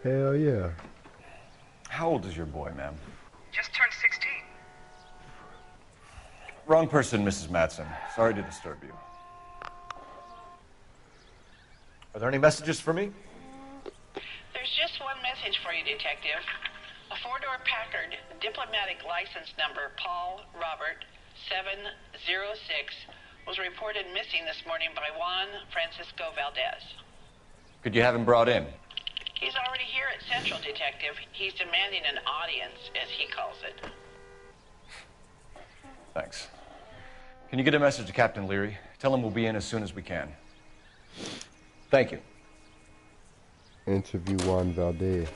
Hell yeah. How old is your boy, ma'am? Just turned 16. Wrong person, Mrs. Madsen. Sorry to disturb you. Are there any messages for me? There's just one message for you, Detective. A four-door Packard diplomatic license number Paul Robert 706 was reported missing this morning by Juan Francisco Valdez. Could you have him brought in? He's already here at Central, Detective. He's demanding an audience, as he calls it. Thanks. Can you get a message to Captain Leary? Tell him we'll be in as soon as we can. Thank you. Interview Juan Valdez.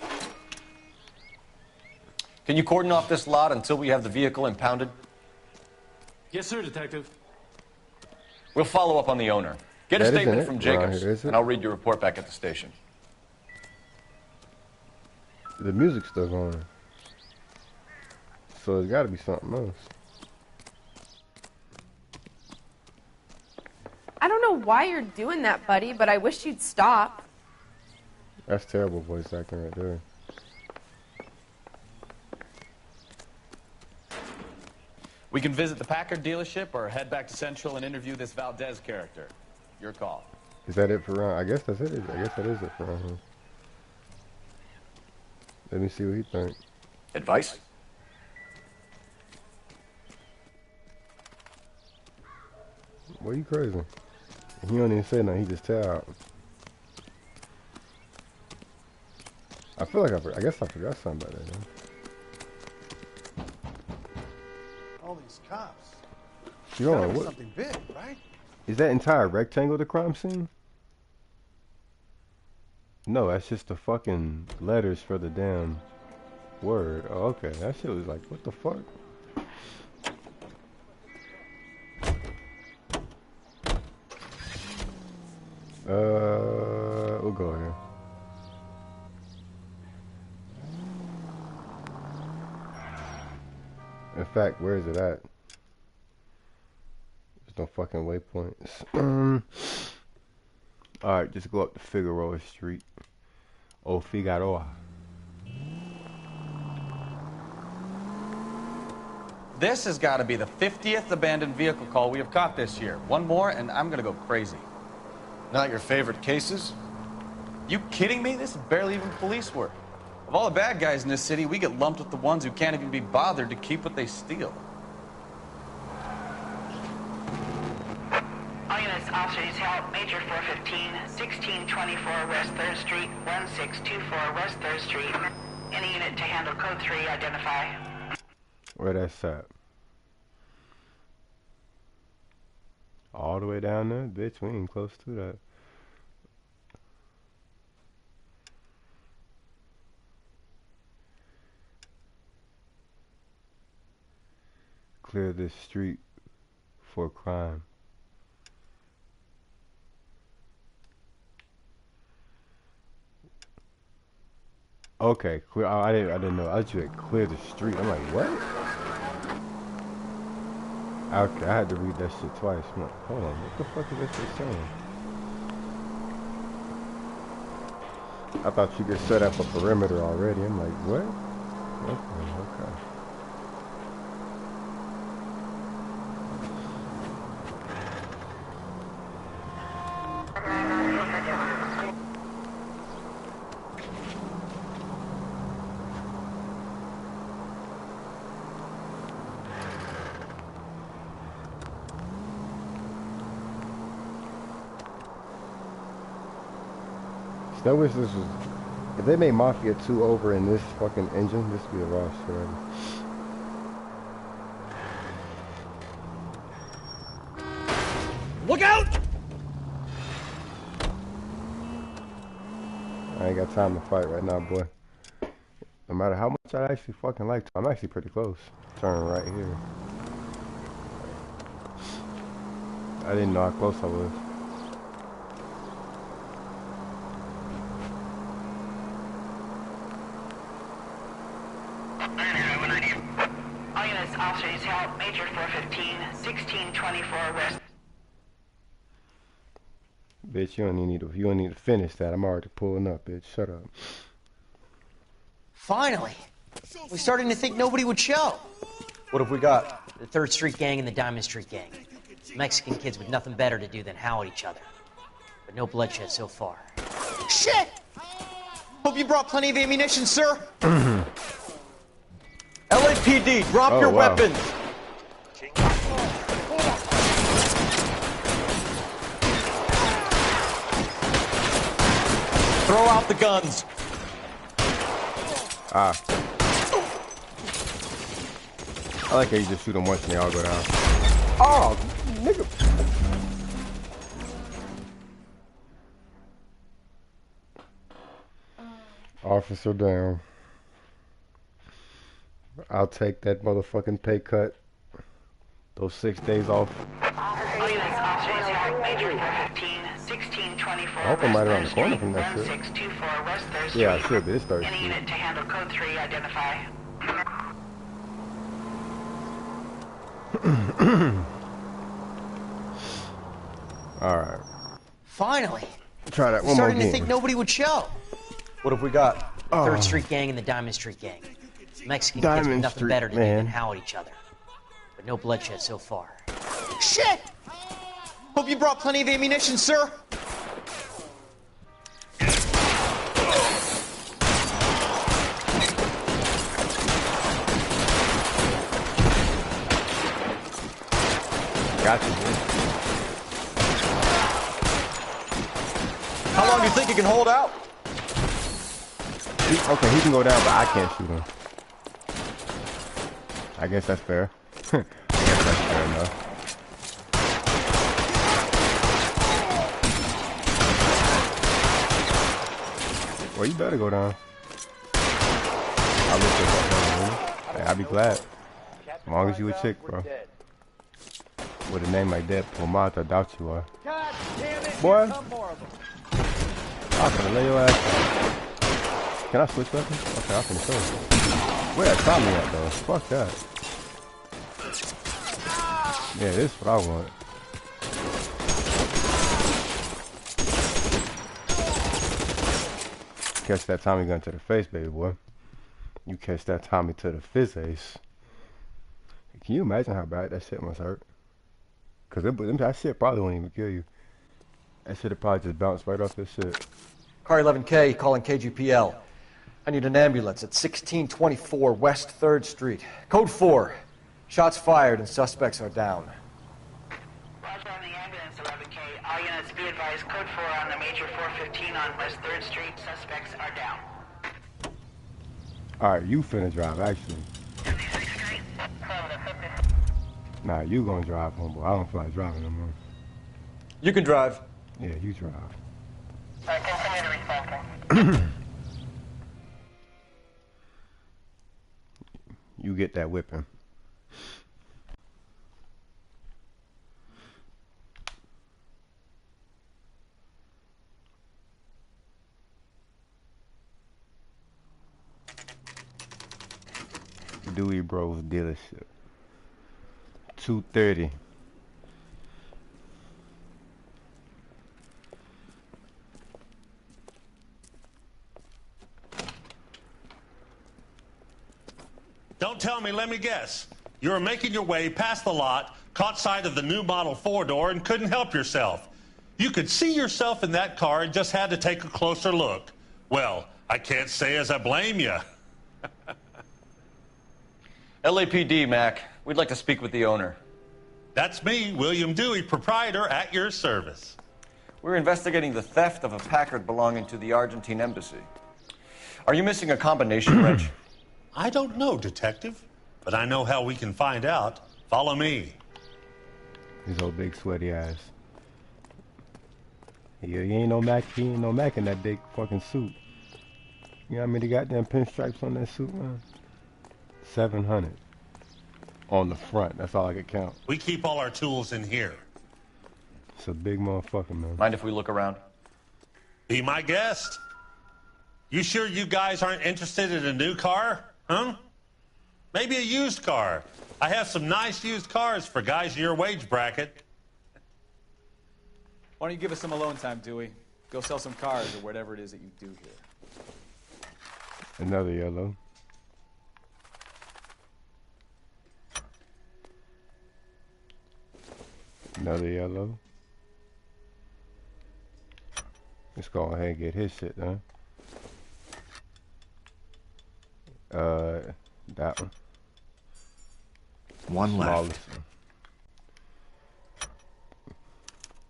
Can you cordon off this lot until we have the vehicle impounded? Yes, sir, Detective. We'll follow up on the owner. Get a That isn't statement it from around Jacobs, here, is it? and I'll read your report back at the station. The music's still going. So it's got to be something else. I don't know why you're doing that, buddy, but I wish you'd stop. That's terrible voice acting right there. We can visit the Packard dealership or head back to Central and interview this Valdez character. Your call. Is that it for round? I guess that's it. I guess that is it for round here. Let me see what he thinks. Advice? Boy, you crazy. He don't even say nothing. He just tell out. I feel like I guess I forgot something about that. Man. All these cops. You know Gotta be what? something big, right? Is that entire rectangle the crime scene? No, that's just the fucking letters for the damn word. Oh, okay. That shit was like, what the fuck? We'll go here. In fact, where is it at? There's no fucking waypoints. Alright, just go up to Figueroa Street. Oh, Figueroa. This has got to be the 50th abandoned vehicle call we have caught this year. One more, and I'm going to go crazy. Not your favorite cases? You kidding me? This is barely even police work. Of all the bad guys in this city, we get lumped with the ones who can't even be bothered to keep what they steal. All units, officers help. Major 415, 1624 West 3rd Street, 1624 West 3rd Street. Any unit to handle code 3, identify. Where that's at? All the way down there? Bitch, we ain't close to that. Clear this street for crime. Okay, clear. Oh, I didn't know. I just had clear the street. I'm like, what? Okay, I had to read that shit twice. I'm like, hold on, what the fuck is that shit saying? I thought you could set up a perimeter already. I'm like, what? Okay. I wish this was. If they made Mafia 2 over in this fucking engine, this would be a rush forever. Look out! I ain't got time to fight right now, boy. No matter how much I actually fucking like to, I'm actually pretty close. Turn right here. I didn't know how close I was. All units, officers help. Major 415, 1624 West. Bitch, you don't need to finish that. I'm already pulling up, bitch. Shut up. Finally! We're starting to think nobody would show. What have we got? The 3rd Street Gang and the Diamond Street Gang. Mexican kids with nothing better to do than howl at each other. But no bloodshed so far. Shit! Hope you brought plenty of ammunition, sir. LAPD, drop your weapons! Throw out the guns. Ah. I like how you just shoot them once and they all go down. Oh, nigga. Officer down. I'll take that motherfucking pay cut. Those 6 days off. All units, Major 415, 1624. I hope I'm right around the corner from that shit. 1624 West 3rd Street. Yeah, I should be. It's 3rd Any Street. unit to handle code 3, identify. Alright. Finally. Try that one more Starting game. to think nobody would show. What have we got? Third Street Gang and the Diamond Street Gang. Mexican kids with nothing better to do than howl at each other. But no bloodshed so far. Shit! Hope you brought plenty of ammunition, sir. Got you, dude. How long do you think you can hold out? Okay, he can go down, but I can't shoot him. I guess that's fair. I guess that's fair enough. Well, you better go down. I'll look at that. Hey, I'll be glad. As long as you a chick, bro. With a name like that, Pomata, I doubt you are. Boy, I'm gonna lay your ass down. Can I switch weapons? Okay, I'm finna show you. Where that Tommy at, though? Fuck that. Yeah, this is what I want. Catch that Tommy gun to the face, baby boy. You catch that Tommy to the fizz ace. Can you imagine how bad that shit must hurt? Cause that shit probably won't even kill you. That shit would probably just bounce right off this shit. Car 11K calling KGPL. I need an ambulance at 1624 West 3rd Street. Code 4. Shots fired and suspects are down. Roger on the ambulance, 11K. All units be advised, code 4 on the Major 415 on West 3rd Street. Suspects are down. Alright, you finna drive, actually. Nah, you gonna drive, homeboy. I don't feel like driving no more. You can drive. Yeah, you drive. Continue to respond. You get that whipping. DoobieBruh's dealership. 2:30. Don't tell me, let me guess. You were making your way past the lot, caught sight of the new model 4-door, and couldn't help yourself. You could see yourself in that car and just had to take a closer look. Well, I can't say as I blame you. LAPD, Mac. We'd like to speak with the owner. That's me, William Dewey, proprietor, at your service. We're investigating the theft of a Packard belonging to the Argentine embassy. Are you missing a combination wrench? I don't know, Detective, but I know how we can find out. Follow me. His old big sweaty ass. He ain't no Mac. He ain't no Mac in that big fucking suit. You know how many goddamn pinstripes on that suit, man? 700 on the front. That's all I could count. We keep all our tools in here. It's a big motherfucker, man. Mind if we look around? Be my guest. You sure you guys aren't interested in a new car? Huh? Maybe a used car. I have some nice used cars for guys in your wage bracket. Why don't you give us some alone time, Dewey? Go sell some cars or whatever it is that you do here. Another yellow. Another yellow. Let's go ahead and get his shit done. That one. One left.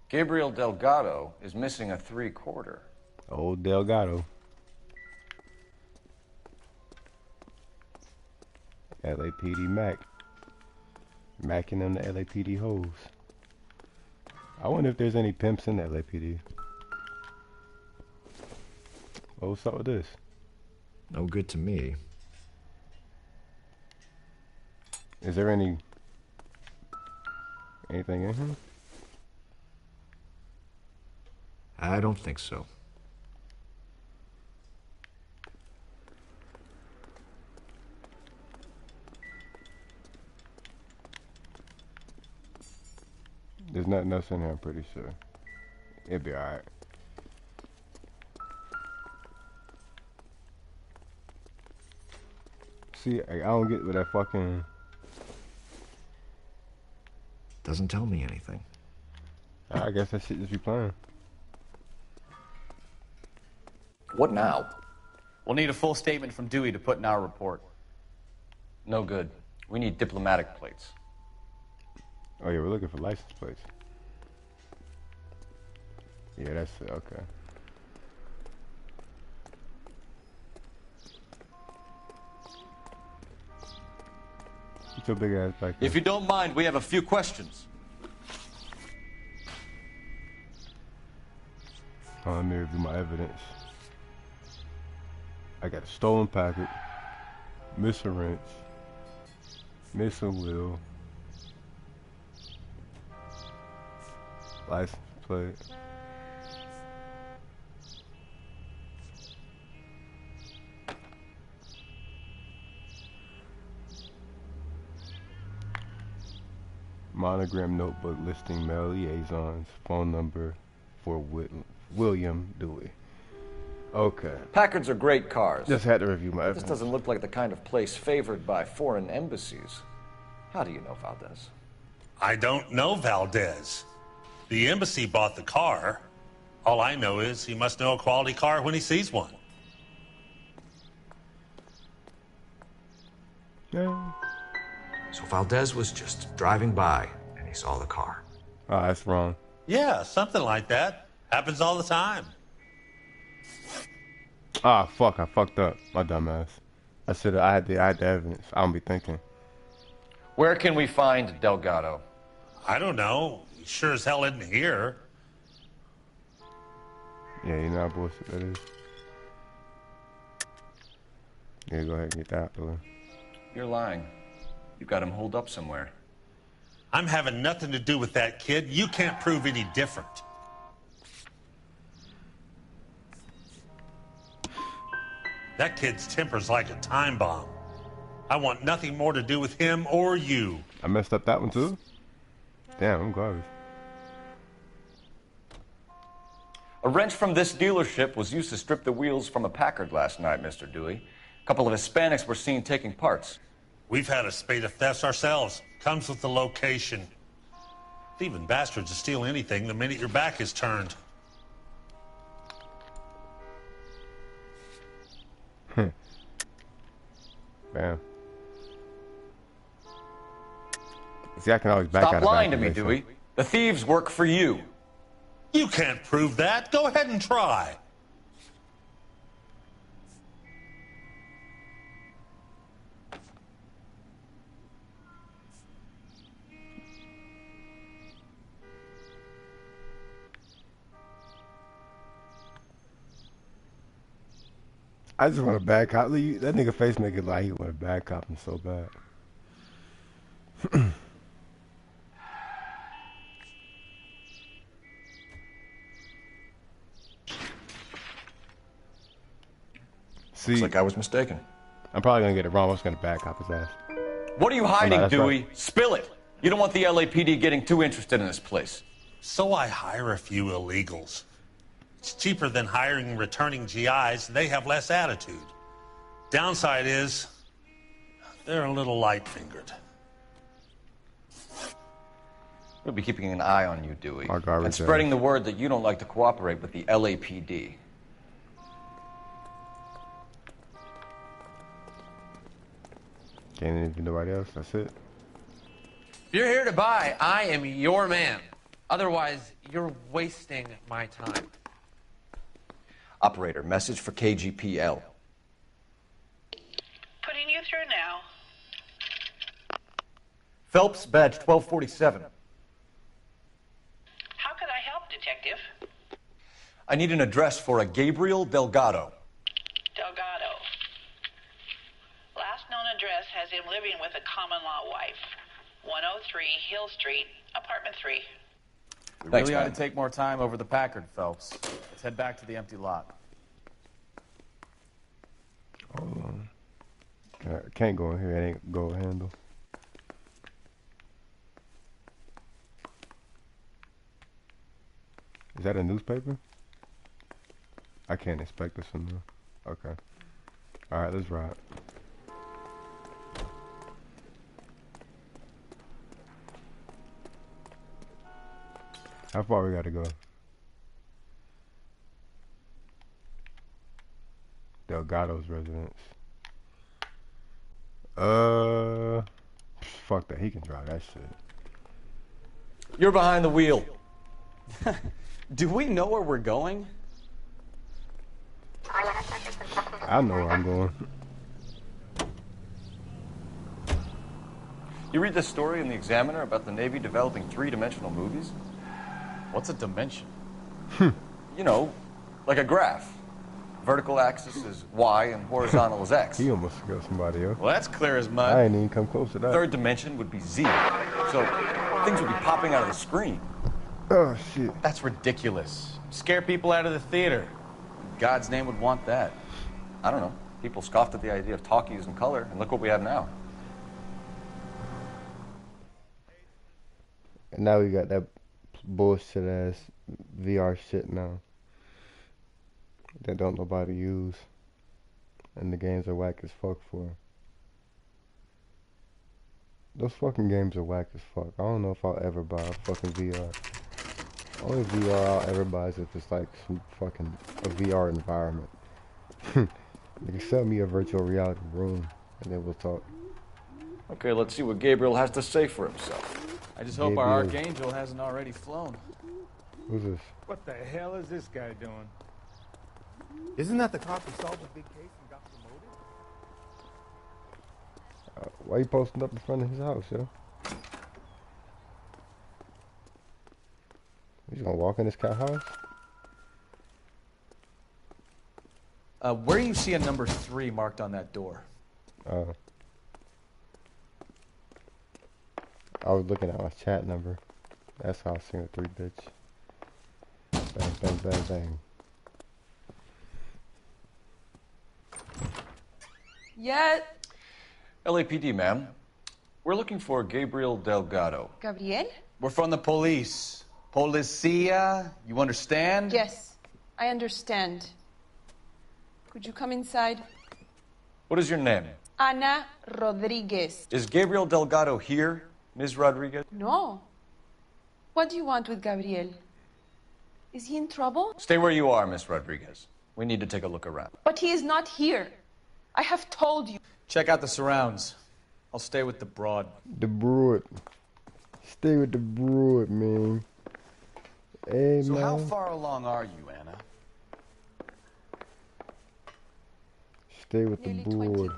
Gabriel Delgado is missing a 3/4. Old Delgado. LAPD Mac. Macking them the LAPD hoes. I wonder if there's any pimps in the LAPD. Oh, what's up with this? No good to me. Is there anything in here? I don't think so. There's nothing else in here, I'm pretty sure. It'll be alright. See, I don't get with that fucking... Doesn't tell me anything. I guess that shit just be playing. What now? We'll need a full statement from Dewey to put in our report. No good. We need diplomatic plates. Oh yeah, we're looking for license plates. Yeah, that's it, okay. Get your big ass back there. If you don't mind, we have a few questions. Oh, let me review my evidence. I got a stolen packet, missing wrench, missing wheel, license plate. Monogram notebook listing male liaisons, phone number for William Dewey. Okay. Packards are great cars. Just had to review my evidence. This doesn't look like the kind of place favored by foreign embassies. How do you know Valdez? I don't know Valdez. The embassy bought the car. All I know is he must know a quality car when he sees one. Yeah. So Valdez was just driving by, and he saw the car. Oh, that's wrong. Yeah, something like that. Happens all the time. Ah, fuck, I fucked up. My dumb ass. I had the evidence. I don't be thinking. Where can we find Delgado? I don't know. He sure as hell isn't here. Yeah, you know how bullshit that is. Yeah, go ahead and get that, brother. You're lying. You've got him holed up somewhere. I'm having nothing to do with that kid. You can't prove any different. That kid's temper's like a time bomb. I want nothing more to do with him or you. I messed up that one too? Damn, I'm garbage. A wrench from this dealership was used to strip the wheels from a Packard last night, Mr. Dewey. A couple of Hispanics were seen taking parts. We've had a spate of thefts ourselves. Comes with the location. Thieving bastards will steal anything the minute your back is turned. Bam. See, I can always back out Stop of lying to me, Dewey. The thieves work for you. You can't prove that. Go ahead and try. I just want to bad cop. That nigga face make it like he want to bad cop him so bad. See, looks like I was mistaken. I'm probably gonna get it wrong. I'm just gonna bad cop his ass. What are you hiding, Dewey? Right. Spill it. You don't want the LAPD getting too interested in this place. So I hire a few illegals. It's cheaper than hiring returning GIs. They have less attitude. Downside is they're a little light-fingered. We'll be keeping an eye on you, Dewey, garbage and spreading the word that you don't like to cooperate with the LAPD. Can't interview nobody else. That's it. If you're here to buy, I am your man. Otherwise, you're wasting my time. Operator, message for KGPL. Putting you through now. Phelps, badge 1247. How could I help, Detective? I need an address for a Gabriel Delgado. Delgado. Last known address has him living with a common-law wife. 103 Hill Street, apartment 3. We Thanks, really ought man. to take more time over the Packard, Phelps. Let's head back to the empty lot. Hold on. I can't go in here. It ain't go handle. Is that a newspaper? I can't inspect this one though. Okay. Alright, let's ride. How far we gotta go? Delgado's residence. Fuck that. He can drive that shit. You're behind the wheel. Do we know where we're going? I know where I'm going. You read this story in the Examiner about the Navy developing three-dimensional movies? What's a dimension? You know, like a graph. Vertical axis is Y and horizontal is X. He almost killed somebody else. Well, that's clear as mud. I ain't even come close to that. Third dimension would be Z. So things would be popping out of the screen. Oh, shit. That's ridiculous. Scare people out of the theater. In God's name would want that. I don't know. People scoffed at the idea of talkies in color, and look what we have now. And now we got that bullshit ass VR shit now. That don't nobody use. And the games are whack as fuck for. Those fucking games are whack as fuck. I don't know if I'll ever buy a fucking VR. Only VR I'll ever buy is if it's like some fucking a VR environment. They can sell me a virtual reality room and then we'll talk. Okay, let's see what Gabriel has to say for himself. I just hope our Archangel hasn't already flown. Who's this? What the hell is this guy doing? Isn't that the cop who solved the big case and got promoted? Why you posting up in front of his house, yo? He's gonna walk in this cat house? Where do you see a number 3 marked on that door? I was looking at my chat number. That's how I seen a 3, bitch. Bang, bang, bang, bang. Yet. LAPD, ma'am. We're looking for Gabriel Delgado. Gabriel? We're from the police. Policia, you understand? Yes, I understand. Could you come inside? What is your name? Ana Rodriguez. Is Gabriel Delgado here, Ms. Rodriguez? No. What do you want with Gabriel? Is he in trouble? Stay where you are, Miss Rodriguez. We need to take a look around. But he is not here. I have told you. Check out the surrounds. I'll stay with the broad. The broad. Stay with the broad, man. Hey, so man. how far along are you, Anna? Stay with Nearly the 20 broad. weeks.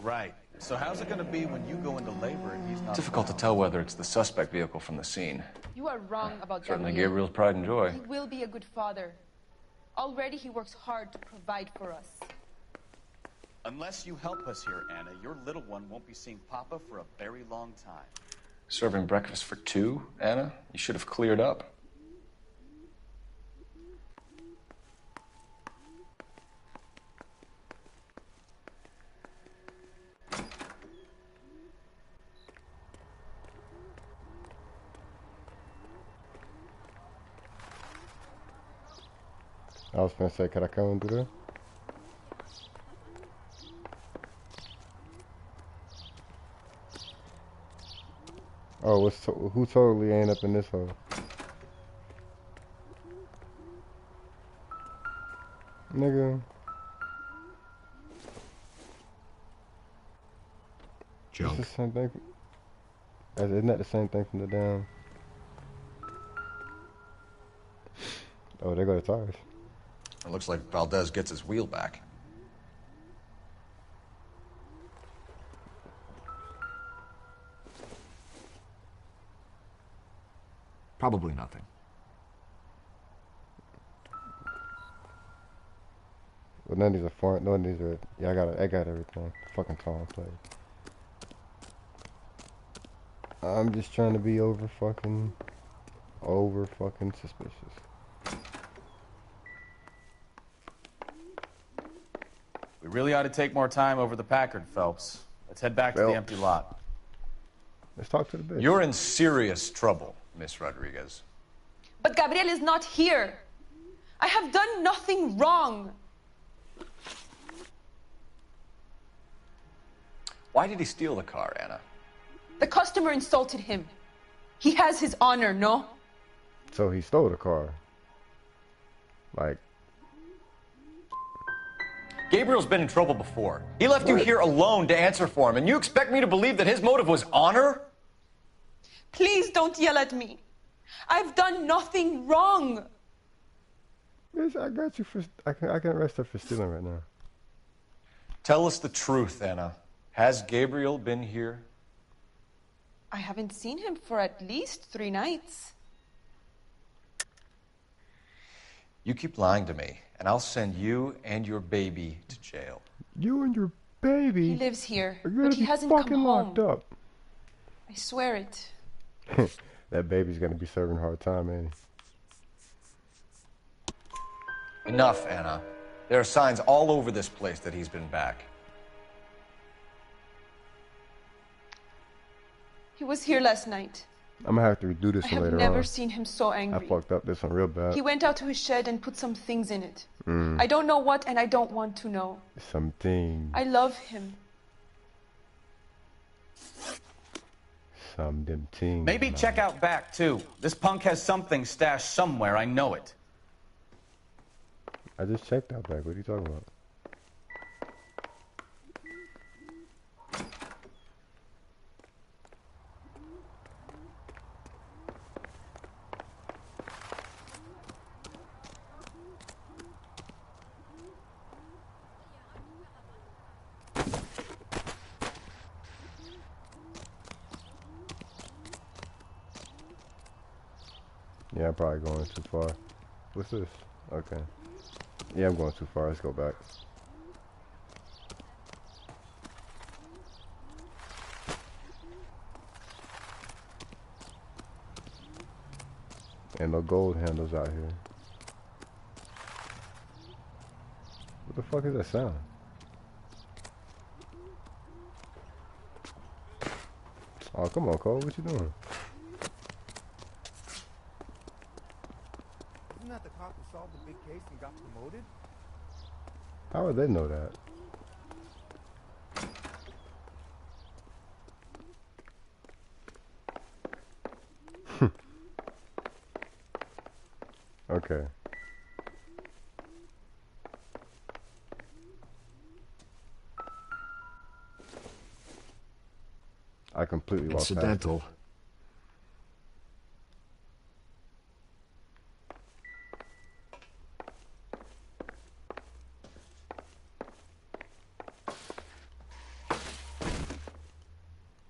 Right. So how's it going to be when you go into labor and he's not Difficult to tell whether it's the suspect vehicle from the scene. You are wrong about Certainly Gabriel. Gabriel's pride and joy. He will be a good father. Already he works hard to provide for us. Unless you help us here, Anna, your little one won't be seeing Papa for a very long time. Serving breakfast for 2, Anna? You should have cleared up. I was gonna say, could I come and do that? Oh, who totally ain't up in this hole? Nigga. Junk. It's the same thing. Isn't that the same thing from the damn? Oh, there go the tires. It looks like Valdez gets his wheel back. Probably nothing. Well, none of these are foreign. None of these are. Yeah, I got everything. Fucking Tom played. I'm just trying to be over fucking suspicious. We really ought to take more time over the Packard, Phelps. Let's head back to the empty lot. Let's talk to the bitch. You're in serious trouble, Miss Rodriguez. But Gabriel is not here. I have done nothing wrong. Why did he steal the car, Anna? The customer insulted him. He has his honor, no? So he stole the car. Like, Gabriel's been in trouble before. He left you here alone to answer for him, and you expect me to believe that his motive was honor? Please don't yell at me. I've done nothing wrong. Bitch, I got you for. I can arrest her for stealing right now. Tell us the truth, Anna. Has Gabriel been here? I haven't seen him for at least 3 nights. You keep lying to me, and I'll send you and your baby to jail. You and your baby? He lives here, are gonna but he be hasn't fucking come home. locked up. I swear it. That baby's gonna be serving hard time, ain't he? Enough, Anna. There are signs all over this place that he's been back. He was here last night. I'm gonna have to redo this I one later have on. never seen him so angry. I fucked up this one real bad. He went out to his shed and put some things in it. I don't know what, and I don't want to know. Something. I love him. Some them things. Maybe check out back, too. This punk has something stashed somewhere, I know it. I just checked out back. What are you talking about? Yeah, I'm probably going too far. What's this? Okay. Yeah, I'm going too far. Let's go back. And no gold handles out here. What the fuck is that sound? Oh, come on, Cole. What you doing? Isn't that the cop who solved the big case and got promoted? How would they know that? Okay. I completely lost that. Incidental.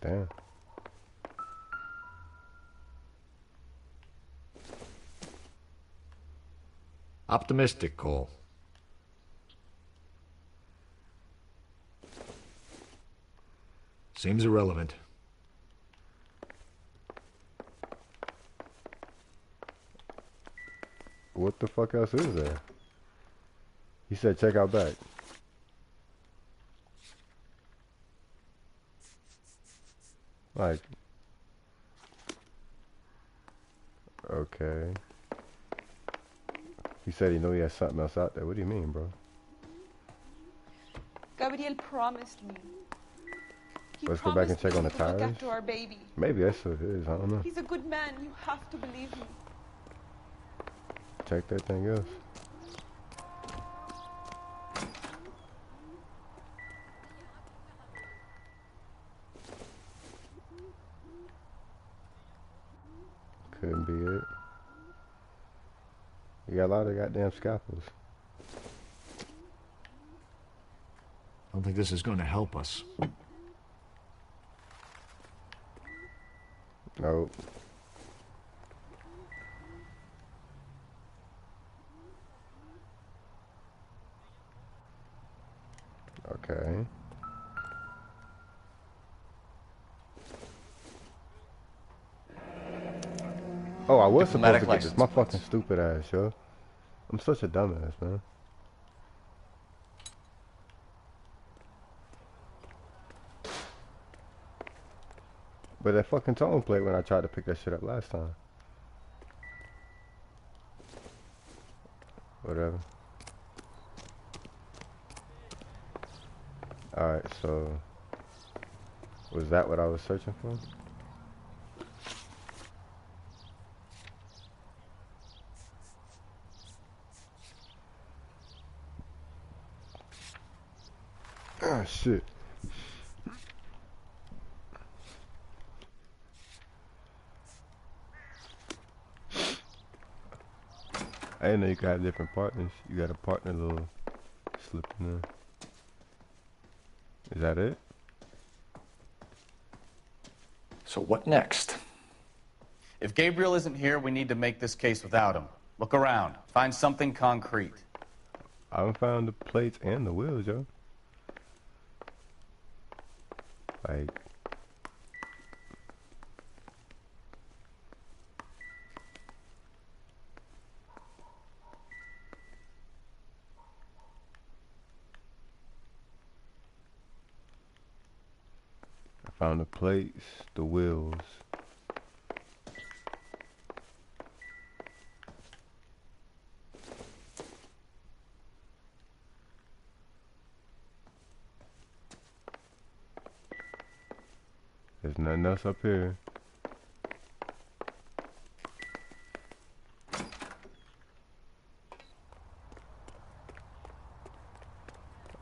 Damn. Optimistic, Cole. Seems irrelevant. What the fuck else is there? He said check out back. Like, okay. He said he knew he had something else out there. What do you mean, bro? Gabriel promised me. Let's go back and check on the tires. Look after our baby. Maybe that's what it is. I don't know. He's a good man. You have to believe me. Check that thing else. Couldn't be it. You got a lot of goddamn scalpels. I don't think this is going to help us. Nope. Okay. Oh, I was supposed Diplomatic to get this. license My plates. fucking stupid ass, yo. I'm such a dumbass, man. But that fucking tone plate when I tried to pick that shit up last time. Whatever. Alright, so... Was that what I was searching for? Ah, shit. I didn't know you could have different partners. You got a partner little slip in there. Is that it? So what next? If Gabriel isn't here, we need to make this case without him. Look around. Find something concrete. I haven't found the plates and the wheels, yo. Like... I found the plates, the wheels. There's nothing else up here.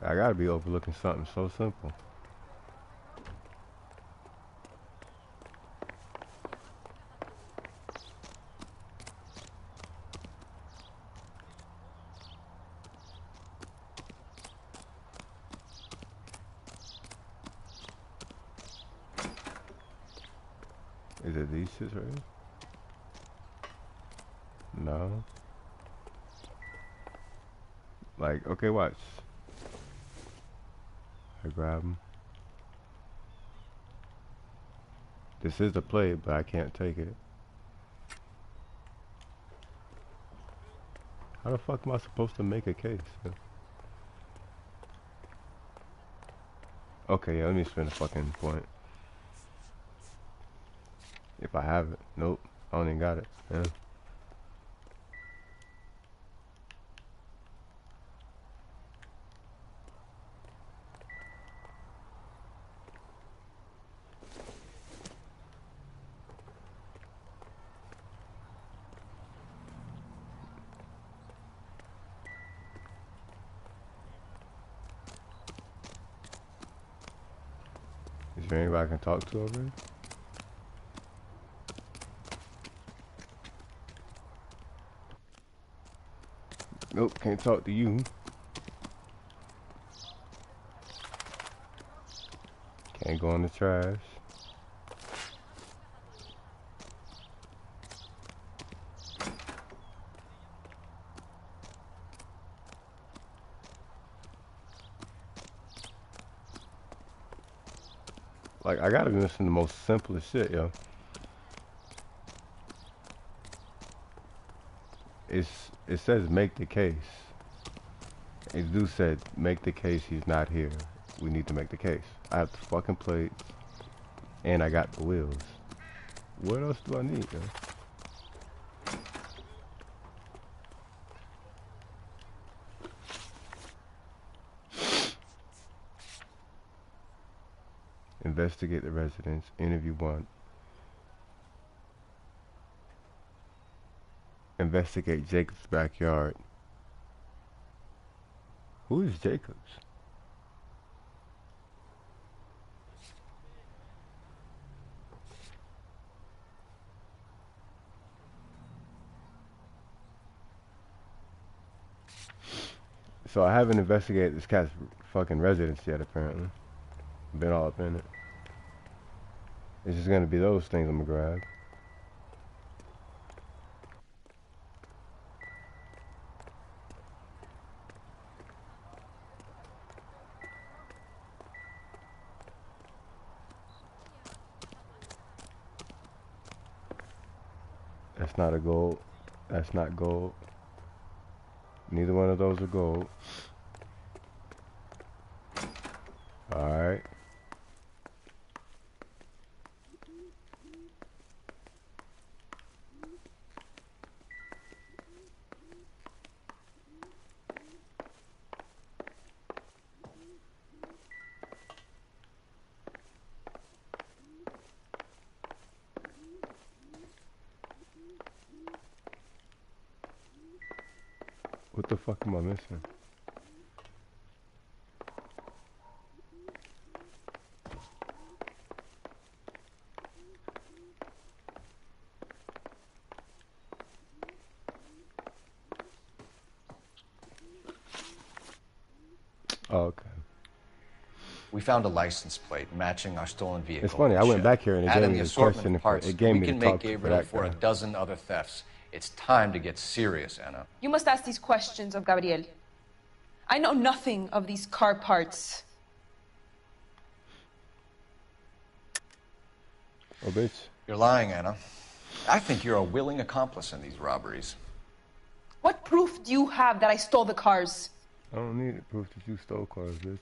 I gotta be overlooking something so simple. Is it these shits right here? No. Like, okay, watch. I grab them. This is the plate, but I can't take it. How the fuck am I supposed to make a case? Okay, yeah, let me spin a fucking point. If I have it. Nope. I don't even got it. Yeah. Is there anybody I can talk to over here? Nope, can't talk to you. Can't go in the trash. Like, I gotta be missing the most simplest shit, yo. It says make the case. It do said make the case he's not here. We need to make the case. I have the fucking plates and I got the wheels. What else do I need, yo? Investigate the residence. Interview 1. Investigate Jacob's backyard. Who is Jacobs? So I haven't investigated this cat's fucking residence yet, apparently. Been all up in it. It's just gonna be those things I'm gonna grab. That's not a gold. That's not gold. Neither one of those are gold. Alright. What the fuck am I missing? Oh, okay. We found a license plate matching our stolen vehicle. It's funny, I went back here and it Add gave in me the the assortment question of if parts. it gave We me can the make talk Gabriel that for a guy. dozen other thefts. It's time to get serious, Anna. You must ask these questions of Gabriel. I know nothing of these car parts. Oh, bitch. You're lying, Anna. I think you're a willing accomplice in these robberies. What proof do you have that I stole the cars? I don't need proof that you stole cars, bitch.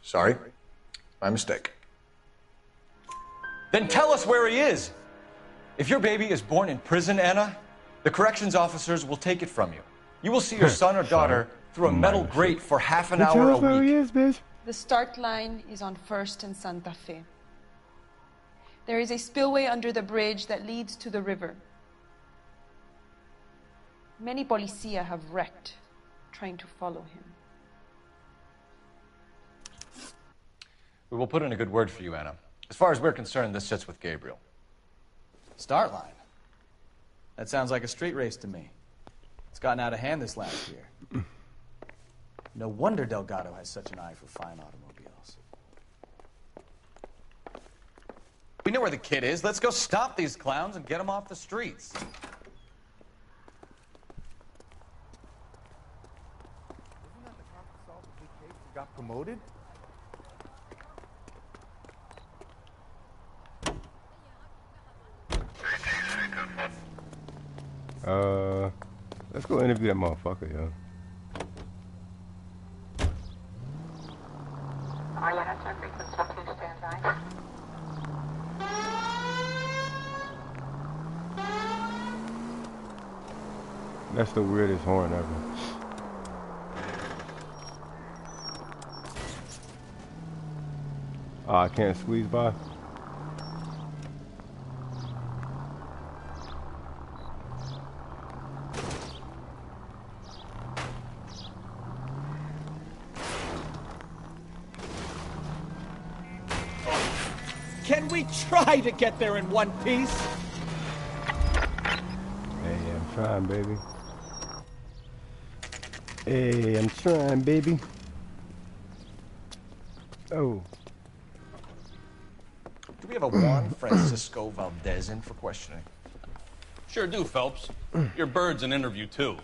Sorry. My mistake. Then tell us where he is. If your baby is born in prison, Anna, the corrections officers will take it from you. You will see your son or daughter through a metal grate for half an hour a Where he week. is, bitch. The start line is on 1st and Santa Fe. There is a spillway under the bridge that leads to the river. Many policia have wrecked trying to follow him. We will put in a good word for you, Anna. As far as we're concerned, this sits with Gabriel. Start line. That sounds like a street race to me. It's gotten out of hand this last year. No wonder Delgado has such an eye for fine automobiles. We know where the kid is. Let's go stop these clowns and get them off the streets. Isn't that the cop who solved the big case and got promoted? Let's go interview that motherfucker, yo. That's the weirdest horn ever. Oh, I can't squeeze by. Can we try to get there in one piece? Hey, I'm trying, baby. Hey, I'm trying, baby. Oh. Do we have a Juan Francisco Valdez in for questioning? Sure do, Phelps. Your bird's an interview, too.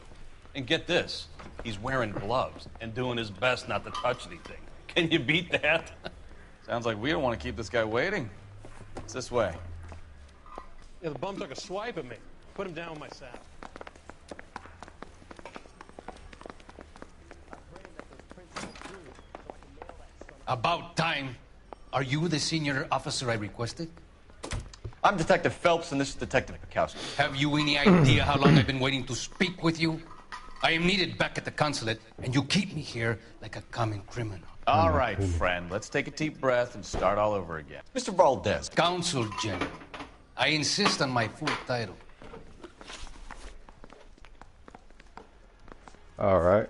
And get this, he's wearing gloves and doing his best not to touch anything. Can you beat that? Sounds like we don't want to keep this guy waiting. It's this way. Yeah, the bum took a swipe at me. Put him down with my sack. About time. Are you the senior officer I requested? I'm Detective Phelps, and this is Detective Bukowski. Have you any idea how long I've been waiting to speak with you? I am needed back at the consulate, and you keep me here like a common criminal. All right, friend. Let's take a deep breath and start all over again. Mr. Valdez. Consul General. I insist on my full title. All right.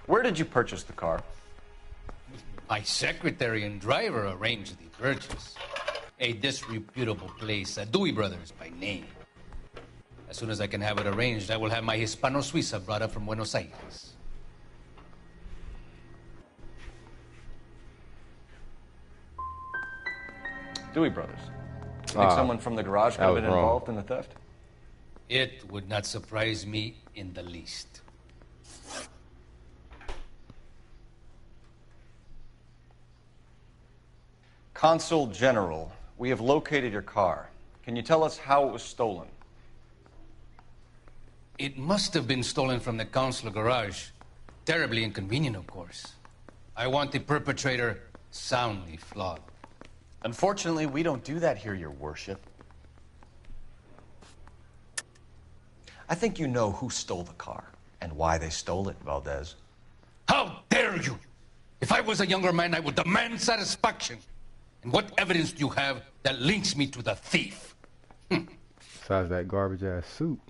Where did you purchase the car? My secretary and driver arranged the purchase. A disreputable place, Dewey Brothers by name. As soon as I can have it arranged, I will have my Hispano Suiza brought up from Buenos Aires. Dewey Brothers. You think someone from the garage could have been involved in the theft? It would not surprise me in the least. Consul General, we have located your car. Can you tell us how it was stolen? It must have been stolen from the consular garage. Terribly inconvenient, of course. I want the perpetrator soundly flogged. Unfortunately, we don't do that here, Your Worship. I think you know who stole the car and why they stole it, Valdez. How dare you! If I was a younger man, I would demand satisfaction. And what evidence do you have that links me to the thief? Besides that garbage ass suit.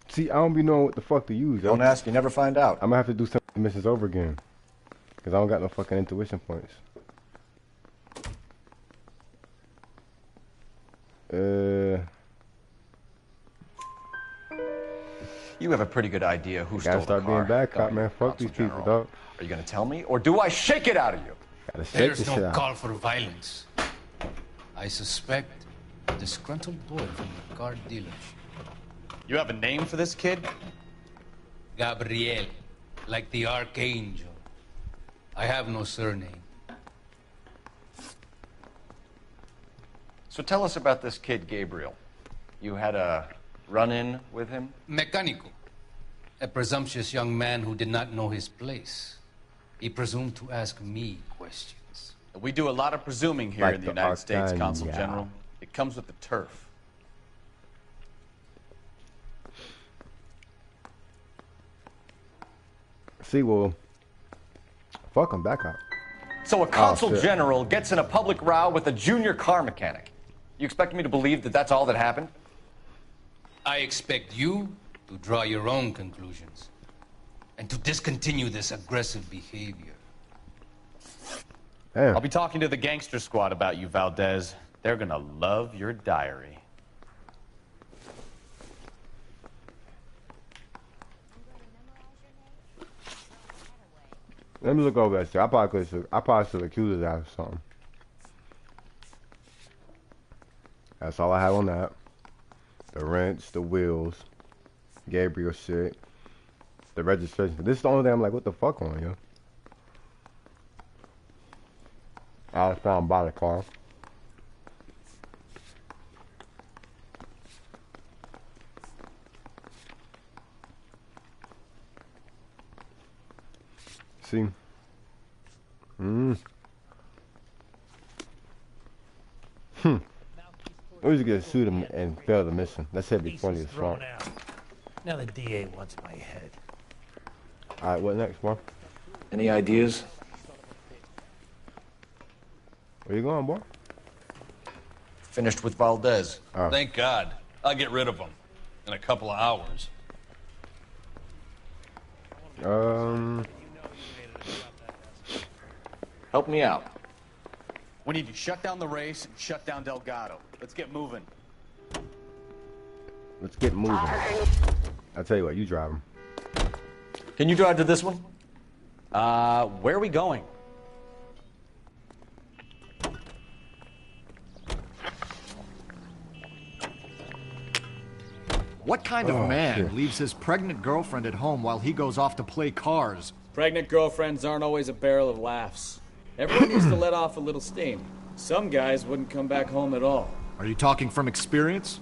See, I don't be knowing what the fuck to use. Don't ask, you never find out. I'm gonna have to do some missions over again. Because I don't got no fucking intuition points. You have a pretty good idea who stole the car. Gotta start being bad cop, man. Fuck these people, dog. Are you gonna tell me, or do I shake it out of you? Gotta shake There's this no shit out. call for violence. I suspect a disgruntled boy from the car dealership. You have a name for this kid? Gabriel, like the archangel. I have no surname. So tell us about this kid, Gabriel. You had a run-in with him? Mecánico. A presumptuous young man who did not know his place. He presumed to ask me questions. We do a lot of presuming here Like in the the United States, Consul Archangel. General. It comes with the turf. See, well, fuck him back out. So a consul shit. general gets in a public row with a junior car mechanic. You expect me to believe that that's all that happened? I expect you to draw your own conclusions and to discontinue this aggressive behavior. Damn. I'll be talking to the gangster squad about you, Valdez. They're gonna love your diary. Let me look over that shit. I probably should accuse his ass of something. That's all I have on that. The wrench, the wheels, Gabriel shit, the registration. This is the only thing I'm like, what the fuck on, yo? I was found by the car. See? We should get shoot him and fail the mission. That should be funny as fuck. Now the DA wants my head. Alright, what next, bro? Any ideas? Where you going, boy? Finished with Valdez. Oh. Thank God. I'll get rid of him in a couple of hours. Help me out. We need to shut down the race and shut down Delgado. Let's get moving. Let's get moving. I'll tell you what, you drive him. Can you drive to this one? Where are we going? What kind of man leaves his pregnant girlfriend at home while he goes off to play cars? Pregnant girlfriends aren't always a barrel of laughs. Everyone needs to let off a little steam. Some guys wouldn't come back home at all. Are you talking from experience?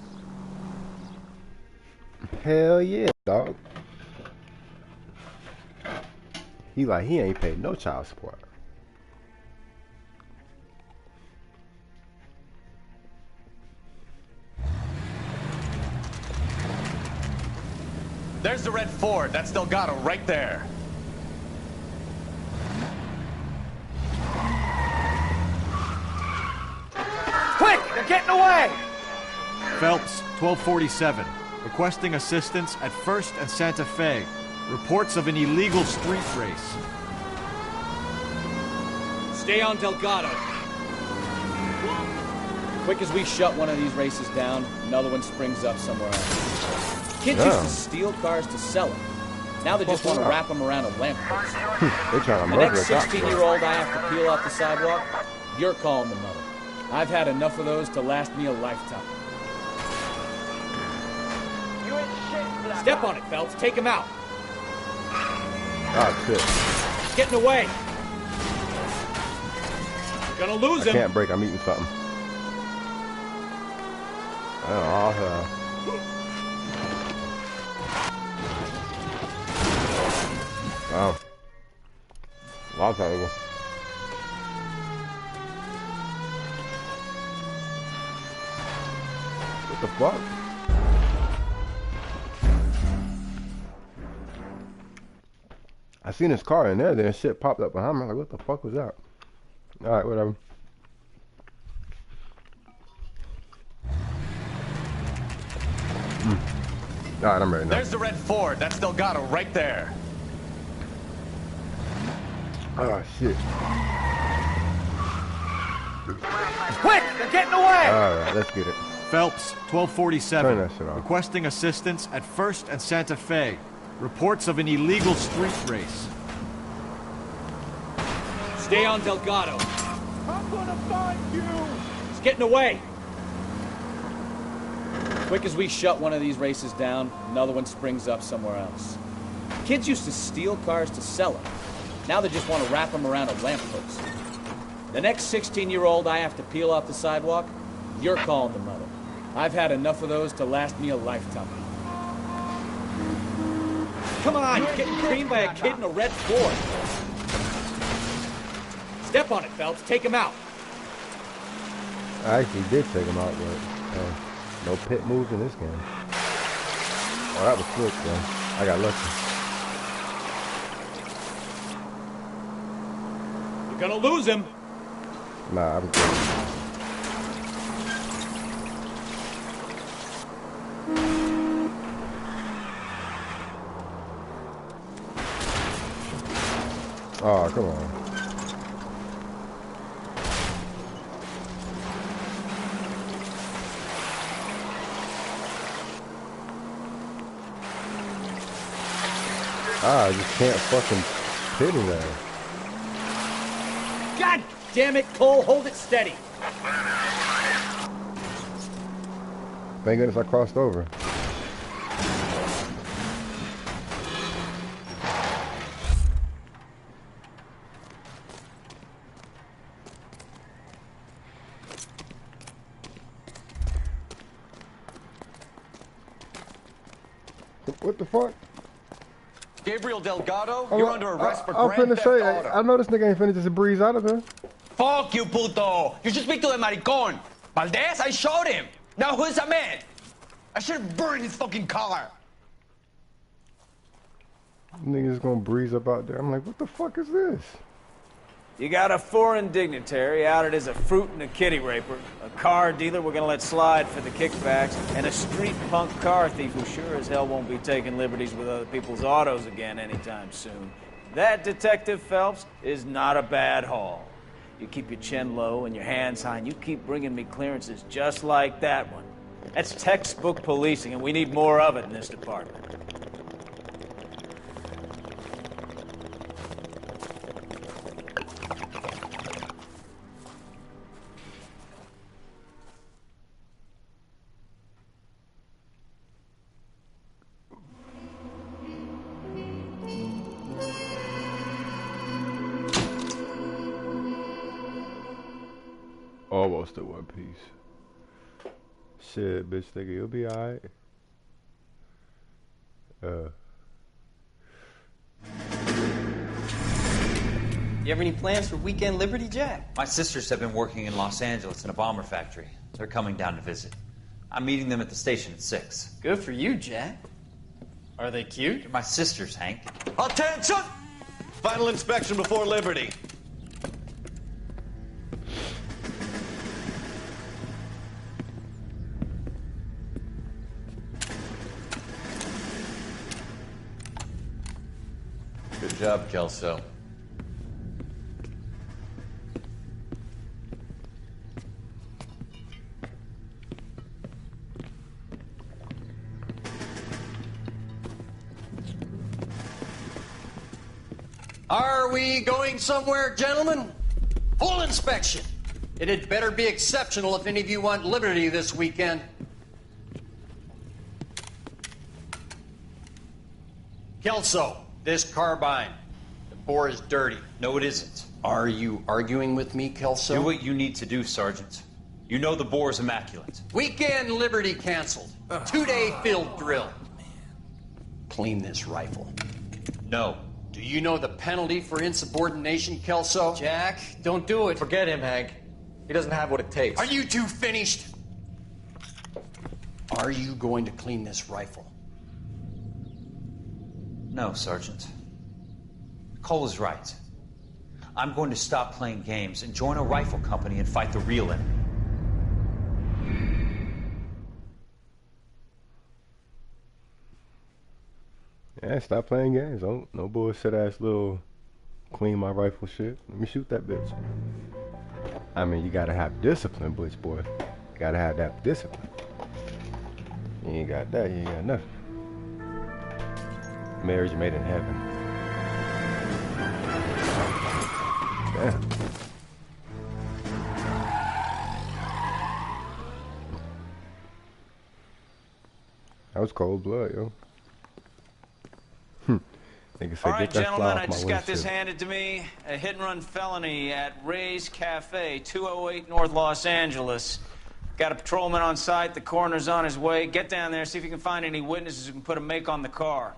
Hell yeah, dog. He ain't paid no child support. There's the red Ford. That's Delgado right there. Quick! They're getting away! Phelps, 1247. Requesting assistance at 1st and Santa Fe. Reports of an illegal street race. Stay on Delgado. Quick as we shut one of these races down, another one springs up somewhere else. Kids used to steal cars to sell them. Now they just want to wrap them around a lamppost. They're trying to The murder next a cop. 16-year-old I have to peel off the sidewalk, you're calling the mother. I've had enough of those to last me a lifetime. Step on it, Phelps. Take him out. Oh, shit. He's getting away. You're gonna lose him. I can't break. I'm eating something. Oh, wow. Long time ago. What the fuck? I seen his car in there, then shit popped up behind me. I'm like, what the fuck was that? Alright, whatever. Alright, I'm ready now. There's the red Ford. That's Delgado right there. Oh, shit. Quick! They're getting away! Alright, let's get it. Phelps, 1247. Turn that shit off. Requesting assistance at 1st and Santa Fe. Reports of an illegal street race. Stay on Delgado. I'm gonna find you! He's getting away. Quick as we shut one of these races down, another one springs up somewhere else. Kids used to steal cars to sell them. Now they just want to wrap them around a lamppost. The next 16-year-old I have to peel off the sidewalk, you're calling the mother. I've had enough of those to last me a lifetime. Come on, you're getting creamed by a kid in a red Ford. Step on it, Phelps. Take him out. I actually did take him out, but no pit moves in this game. Oh, that was slick, though. I got lucky. You're gonna lose him. Nah, I'm good. Oh, come on. I just can't fucking pit his ass. God damn it, Cole, hold it steady. Thank goodness I crossed over. What the fuck? Gabriel Delgado, you're under arrest for I'm grand finna theft say, auto. I know this nigga ain't finna just breeze out of here. Fuck you, puto! You should speak to the maricon. Valdez, I showed him. Now who's a man? I should have burned his fucking car. Niggas gonna breeze up out there. I'm like, what the fuck is this? You got a foreign dignitary outed as a fruit and a kitty raper, a car dealer we're gonna let slide for the kickbacks, and a street punk car thief who sure as hell won't be taking liberties with other people's autos again anytime soon. That, Detective Phelps, is not a bad haul. You keep your chin low and your hands high, and you keep bringing me clearances just like that one. That's textbook policing, and we need more of it in this department. Almost at one piece. Shit, bitch, nigga, you'll be alright. You have any plans for weekend Liberty, Jack? My sisters have been working in Los Angeles in a bomber factory. They're coming down to visit. I'm meeting them at the station at 6. Good for you, Jack. Are they cute? They're my sisters, Hank. Attention! Final inspection before Liberty. Good job, Kelso. Are we going somewhere, gentlemen? Full inspection. It had better be exceptional if any of you want liberty this weekend. Kelso, this carbine. The bore is dirty. No, it isn't. Are you arguing with me, Kelso? Do what you need to do, Sergeant. You know the bore is immaculate. Weekend liberty canceled. 2-day field drill. Clean this rifle. No. Do you know the penalty for insubordination, Kelso? Jack, don't do it. Forget him, Hank. He doesn't have what it takes. Are you two finished? Are you going to clean this rifle? No, Sergeant. Cole is right. I'm going to stop playing games and join a rifle company and fight the real enemy. Yeah, stop playing games. Don't, no bullshit ass little clean my rifle shit. Let me shoot that bitch. I mean, you gotta have discipline, Butch boy. You gotta have that discipline. You ain't got that, you ain't got nothing. Marriage made in heaven. Damn. That was cold blood, yo. All right, gentlemen, I just got this handed to me. A hit-and-run felony at Ray's Cafe, 208 North Los Angeles. Got a patrolman on site. The coroner's on his way. Get down there, see if you can find any witnesses who can put a make on the car.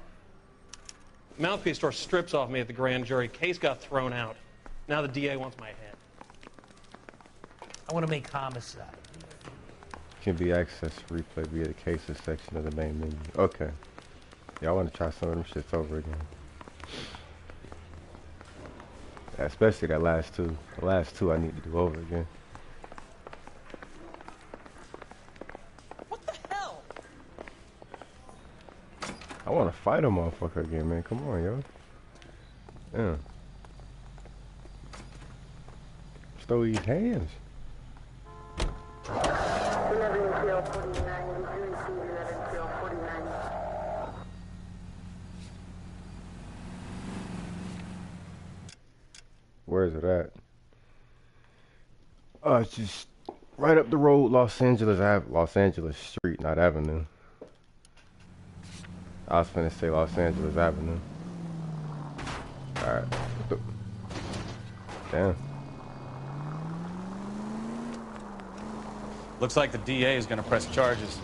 Mouthpiece tore strips off me at the grand jury. Case got thrown out. Now the DA wants my head. I want to make homicide. Can be accessed to replay via the cases section of the main menu. Okay. Yeah, I want to try some of them shits over again. Yeah, especially that last two. The last two I need to do over again. What the hell? I want to fight a motherfucker again, man. Come on, yo. Yeah. Stow these hands. Where is it at? It's just right up the road, Los Angeles Street, not Avenue. I was finna say Los Angeles Avenue. Alright. Damn. Looks like the DA is going to press charges.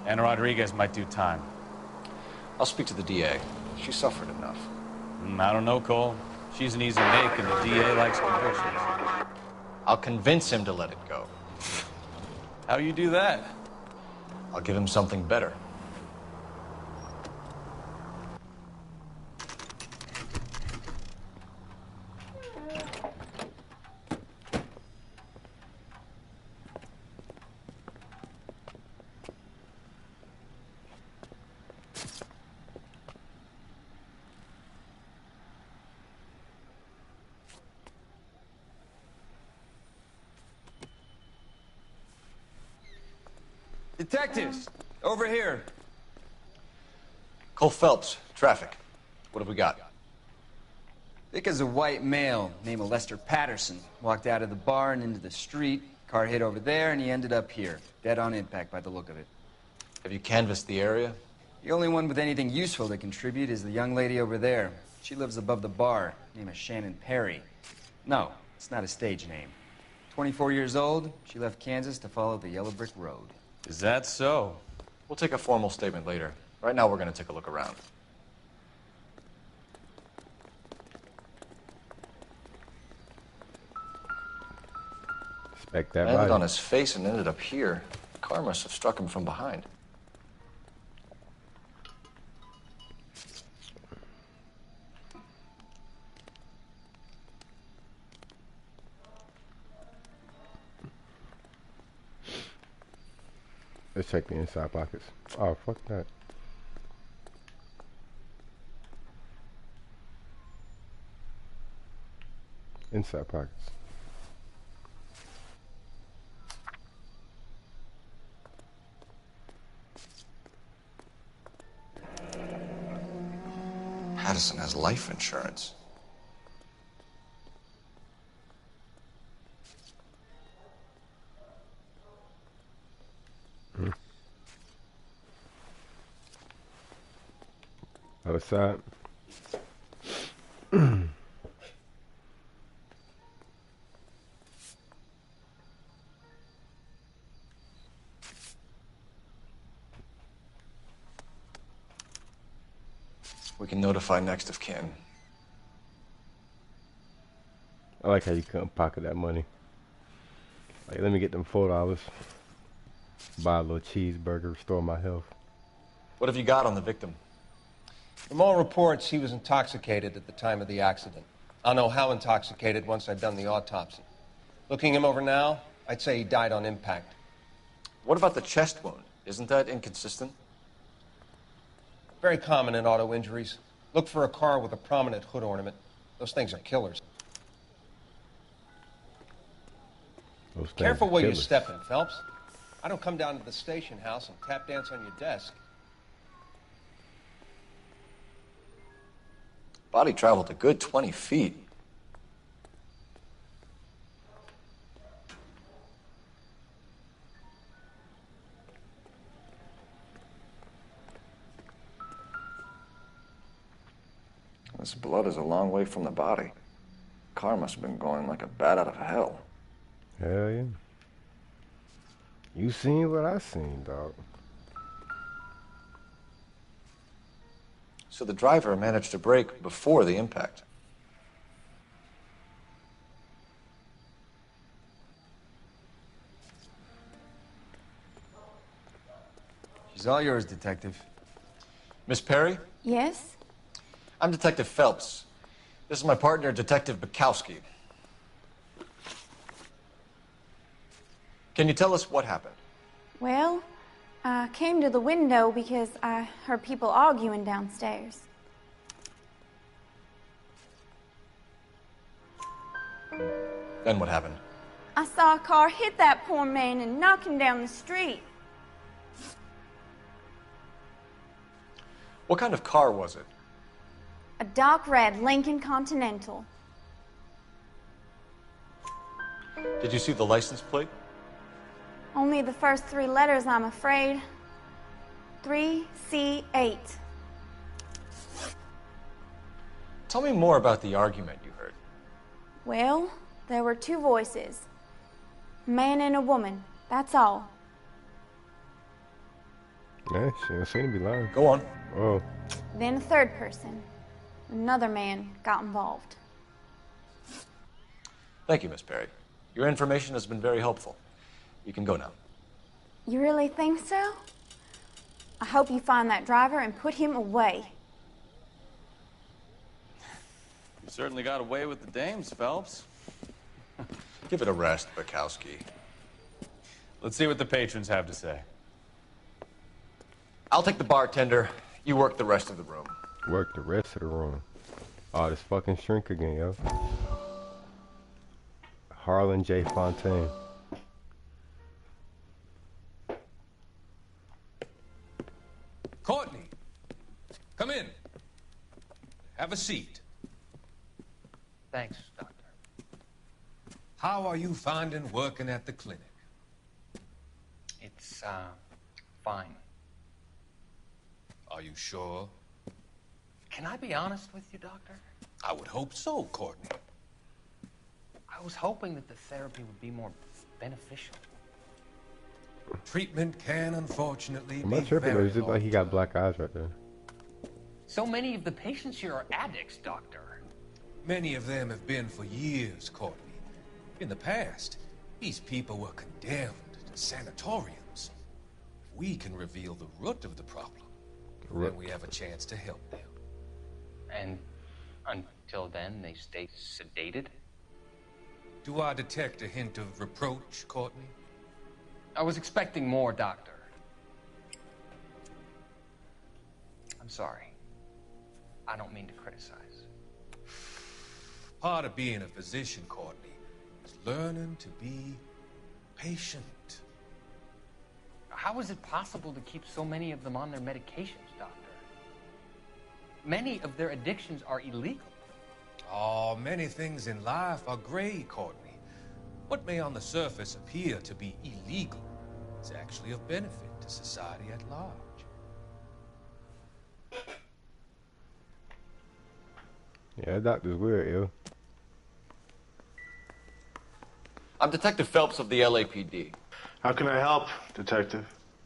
And Rodriguez might do time. I'll speak to the DA. She suffered enough. I don't know, Cole. She's an easy make, and the DA likes convictions. I'll convince him to let it go. How you do that? I'll give him something better. Detectives, over here. Cole Phelps, traffic. What have we got? Vic is a white male named Lester Patterson. Walked out of the bar and into the street. Car hit over there, and he ended up here. Dead on impact by the look of it. Have you canvassed the area? The only one with anything useful to contribute is the young lady over there. She lives above the bar. Name is Shannon Perry. No, it's not a stage name. 24 years old, she left Kansas to follow the Yellow Brick Road. Is that so? We'll take a formal statement later. Right now, we're going to take a look around. Expect that Landed body on his face and ended up here. The car must have struck him from behind. Let's check the inside pockets. Oh, fuck that. Inside pockets. Patterson has life insurance. Outside. We can notify next of kin. I like how you couldn't pocket that money. Like, let me get them $4. Buy a little cheeseburger, restore my health. What have you got on the victim? From all reports, he was intoxicated at the time of the accident. I'll know how intoxicated once I've done the autopsy. Looking him over now, I'd say he died on impact. What about the chest wound? Isn't that inconsistent? Very common in auto injuries. Look for a car with a prominent hood ornament. Those things are killers. Careful where you step in, Phelps. I don't come down to the station house and tap dance on your desk. Body traveled a good 20 feet. This blood is a long way from the body. Car must have been going like a bat out of hell. Hell yeah. You seen what I seen, dog. So the driver managed to brake before the impact. She's all yours, Detective. Miss Perry? Yes? I'm Detective Phelps. This is my partner, Detective Bukowski. Can you tell us what happened? Well, I came to the window because I heard people arguing downstairs. Then what happened? I saw a car hit that poor man and knock him down the street. What kind of car was it? A dark red Lincoln Continental. Did you see the license plate? Only the first 3 letters, I'm afraid. 3C8. Tell me more about the argument you heard. Well, there were 2 voices. A man and a woman, that's all. Yeah, she don't seem to be lying. Go on. Oh. Then a 3rd person. Another man got involved. Thank you, Miss Perry. Your information has been very helpful. You can go now. You really think so? I hope you find that driver and put him away. You certainly got away with the dames, Phelps. Give it a rest, Bukowski. Let's see what the patrons have to say. I'll take the bartender. You work the rest of the room. Work the rest of the room. Oh, this fucking shrink again, yo. Harlan J. Fontaine. Courtney, come in. Have a seat. Thanks, Doctor. How are you finding working at the clinic? It's, fine. Are you sure? Can I be honest with you, Doctor? I would hope so, Courtney. I was hoping that the therapy would be more beneficial. Treatment can, unfortunately, Am I be tripping? Or very is it like he got black eyes right there? So many of the patients here are addicts, Doctor. Many of them have been for years, Courtney. In the past, these people were condemned to sanatoriums. If we can reveal the root of the problem, then we have a chance to help them. And until then, they stay sedated? Do I detect a hint of reproach, Courtney? I was expecting more, Doctor. I'm sorry. I don't mean to criticize. Part of being a physician, Courtney, is learning to be patient. How is it possible to keep so many of them on their medications, Doctor? Many of their addictions are illegal. Oh, many things in life are gray, Courtney. What may on the surface appear to be illegal is actually of benefit to society at large. Yeah, that doctor's weird, yo. I'm Detective Phelps of the LAPD. How can I help, Detective?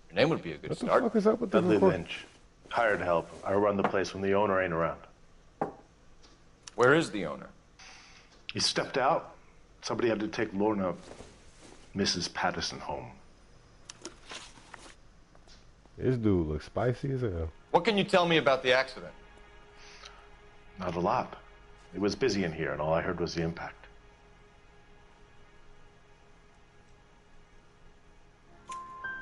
Your name would be a good What the start. fuck is up with the Dudley report? Lynch. Hired help. I run the place when the owner ain't around. Where is the owner? He stepped out. Somebody had to take Lorna, Mrs. Patterson, home. This dude looks spicy as hell. What can you tell me about the accident? Not a lot. It was busy in here, and all I heard was the impact.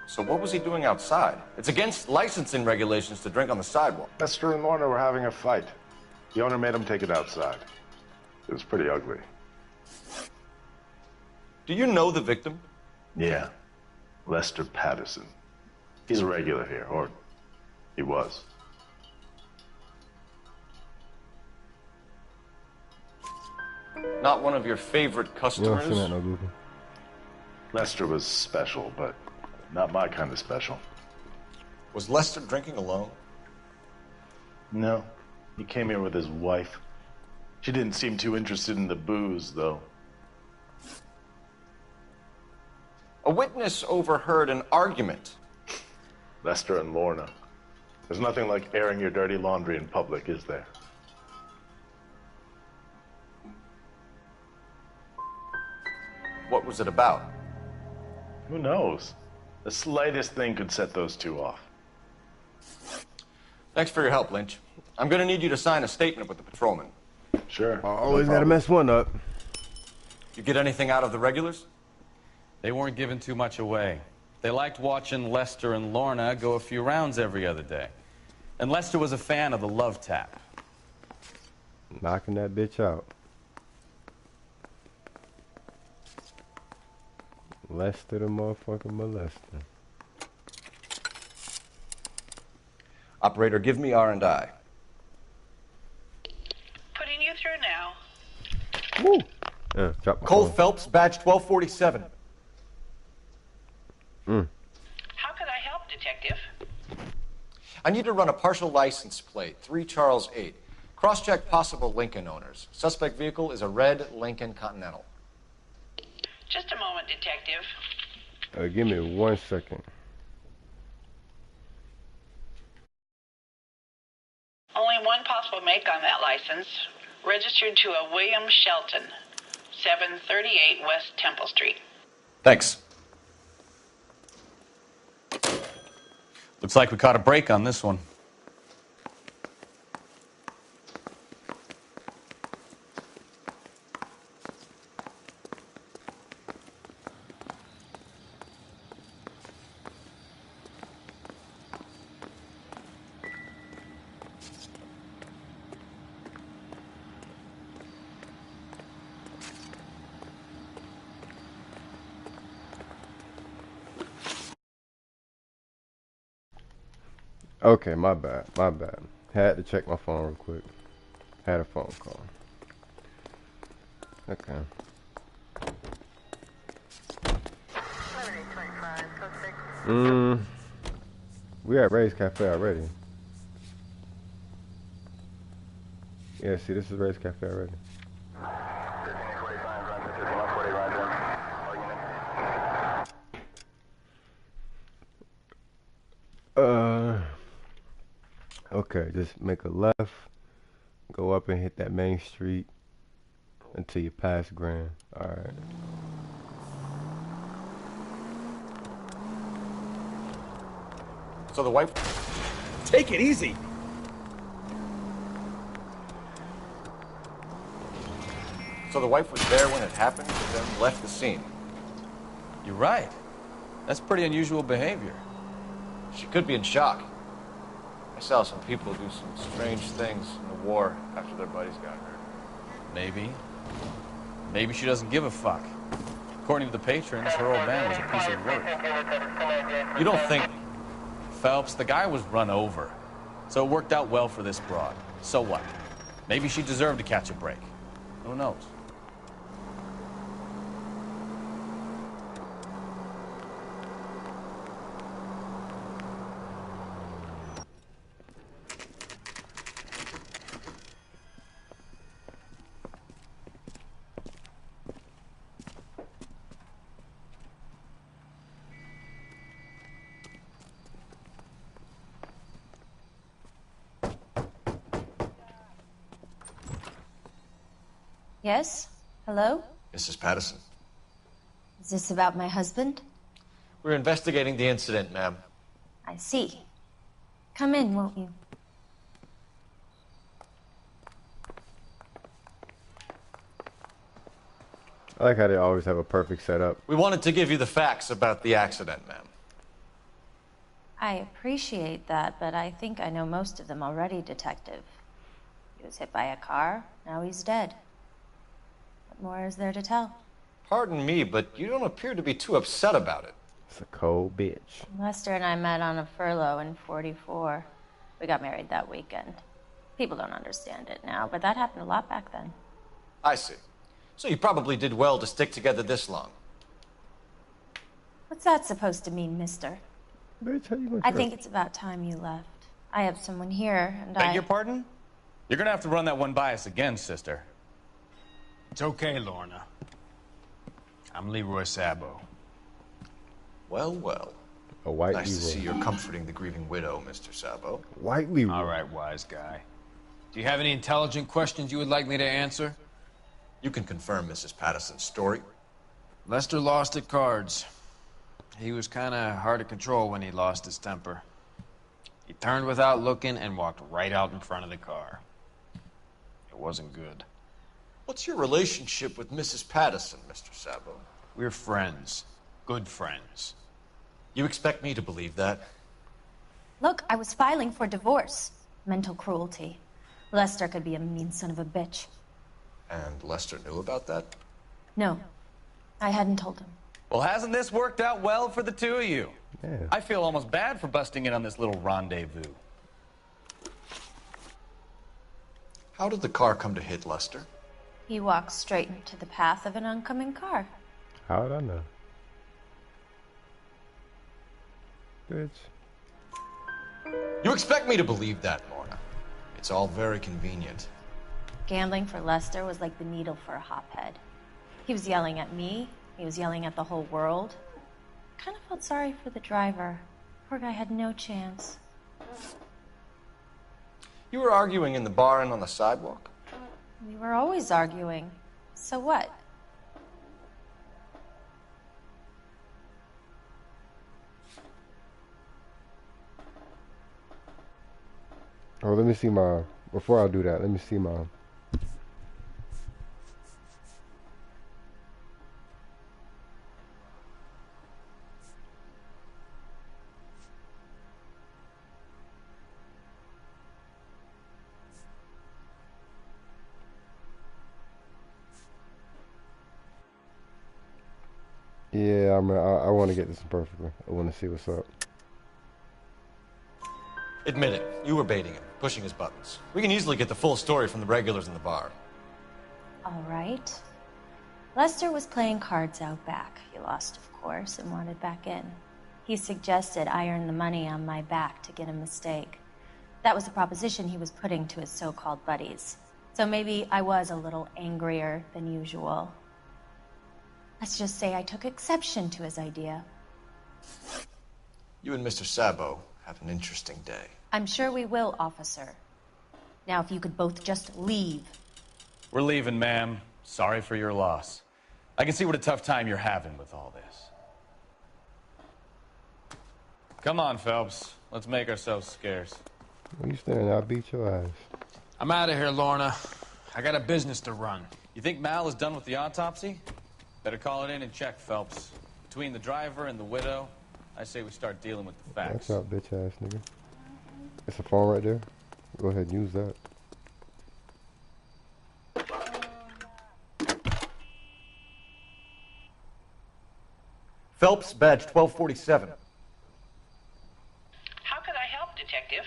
So what was he doing outside? It's against licensing regulations to drink on the sidewalk. Lester and Lorna were having a fight. The owner made him take it outside. It was pretty ugly. Do you know the victim? Yeah. Lester Patterson. He's a regular here, or he was. Not one of your favorite You customers? don't see that no Google. Lester was special, but not my kind of special. Was Lester drinking alone? No. He came here with his wife. She didn't seem too interested in the booze, though. A witness overheard an argument. Lester and Lorna. There's nothing like airing your dirty laundry in public, is there? What was it about? Who knows? The slightest thing could set those two off. Thanks for your help, Lynch. I'm going to need you to sign a statement with the patrolman. Sure. Always gotta mess one up. You get anything out of the regulars? They weren't giving too much away. They liked watching Lester and Lorna go a few rounds every other day. And Lester was a fan of the love tap. Knocking that bitch out. Lester the motherfucking molester. Operator, give me R&I. Putting you through now. Woo! Drop my Cole phone. Phelps, badge 1247. How could I help, Detective? I need to run a partial license plate, 3 Charles 8. Cross-check possible Lincoln owners. Suspect vehicle is a red Lincoln Continental. Just a moment, Detective. Give me 1 second. Only one possible make on that license. Registered to a William Shelton, 738 West Temple Street. Thanks. Looks like we caught a break on this one. Okay, my bad. My bad. Had to check my phone real quick. Had a phone call. Okay. We at Ray's Cafe already. Yeah, see, this is Ray's Cafe already. Okay, just make a left, go up and hit that main street until you pass Grand. Alright. So the wife... Take it easy. So the wife was there when it happened, but then left the scene. You're right. That's pretty unusual behavior. She could be in shock. I saw some people do some strange things in the war after their buddies got hurt. Maybe. Maybe she doesn't give a fuck. According to the patrons, her old man was a piece of work. You don't think... Phelps, the guy was run over. So it worked out well for this broad. So what? Maybe she deserved to catch a break. Who knows? Yes? Hello? Mrs. Patterson. Is this about my husband? We're investigating the incident, ma'am. I see. Come in, won't you? I like how they always have a perfect setup. We wanted to give you the facts about the accident, ma'am. I appreciate that, but I think I know most of them already, Detective. He was hit by a car, now he's dead. What more is there to tell? Pardon me, but you don't appear to be too upset about it. It's a cold bitch. Lester and I met on a furlough in '44. We got married that weekend. People don't understand it now, but that happened a lot back then. I see. So you probably did well to stick together this long. What's that supposed to mean, mister? Bitch, how you gonna I think it's about time you left. I have someone here, and Beg your pardon? You're gonna have to run that one by us again, sister. It's okay, Lorna. I'm Leroy Sabo. Well, well. A white nice Leroy. to see you're comforting the grieving widow, Mr. Sabo. White Leroy. All right, wise guy. Do you have any intelligent questions you would like me to answer? You can confirm Mrs. Patterson's story. Lester lost at cards. He was kind of hard to control when he lost his temper. He turned without looking and walked right out in front of the car. It wasn't good. What's your relationship with Mrs. Patterson, Mr. Sabo? We're friends. Good friends. You expect me to believe that? Look, I was filing for divorce. Mental cruelty. Lester could be a mean son of a bitch. And Lester knew about that? No, I hadn't told him. Well, hasn't this worked out well for the two of you? Yeah. I feel almost bad for busting in on this little rendezvous. How did the car come to hit Lester? He walked straight into the path of an oncoming car. How would I know? Bitch. You expect me to believe that, Lorna. It's all very convenient. Gambling for Lester was like the needle for a hophead. He was yelling at me. He was yelling at the whole world. I kind of felt sorry for the driver. Poor guy had no chance. You were arguing in the bar and on the sidewalk? We were always arguing. So what? Oh, let me see my... Before I do that, let me see my... Yeah, I want to get this perfectly. I want to see what's up. Admit it, you were baiting him, pushing his buttons. We can easily get the full story from the regulars in the bar. All right. Lester was playing cards out back. He lost, of course, and wanted back in. He suggested I earn the money on my back to get a mistake. That was the proposition he was putting to his so-called buddies. So maybe I was a little angrier than usual. Let's just say I took exception to his idea. You and Mr. Sabo have an interesting day. I'm sure we will, officer. Now, if you could both just leave. We're leaving, ma'am. Sorry for your loss. I can see what a tough time you're having with all this. Come on, Phelps. Let's make ourselves scarce. When you standing, I'll beat your ass. I'm out of here, Lorna. I got a business to run. You think Mal is done with the autopsy? Better call it in and check, Phelps. Between the driver and the widow, I say we start dealing with the facts. Watch out, bitch ass nigga. It's a phone right there. Go ahead and use that. Phelps, badge 1247. How could I help, Detective?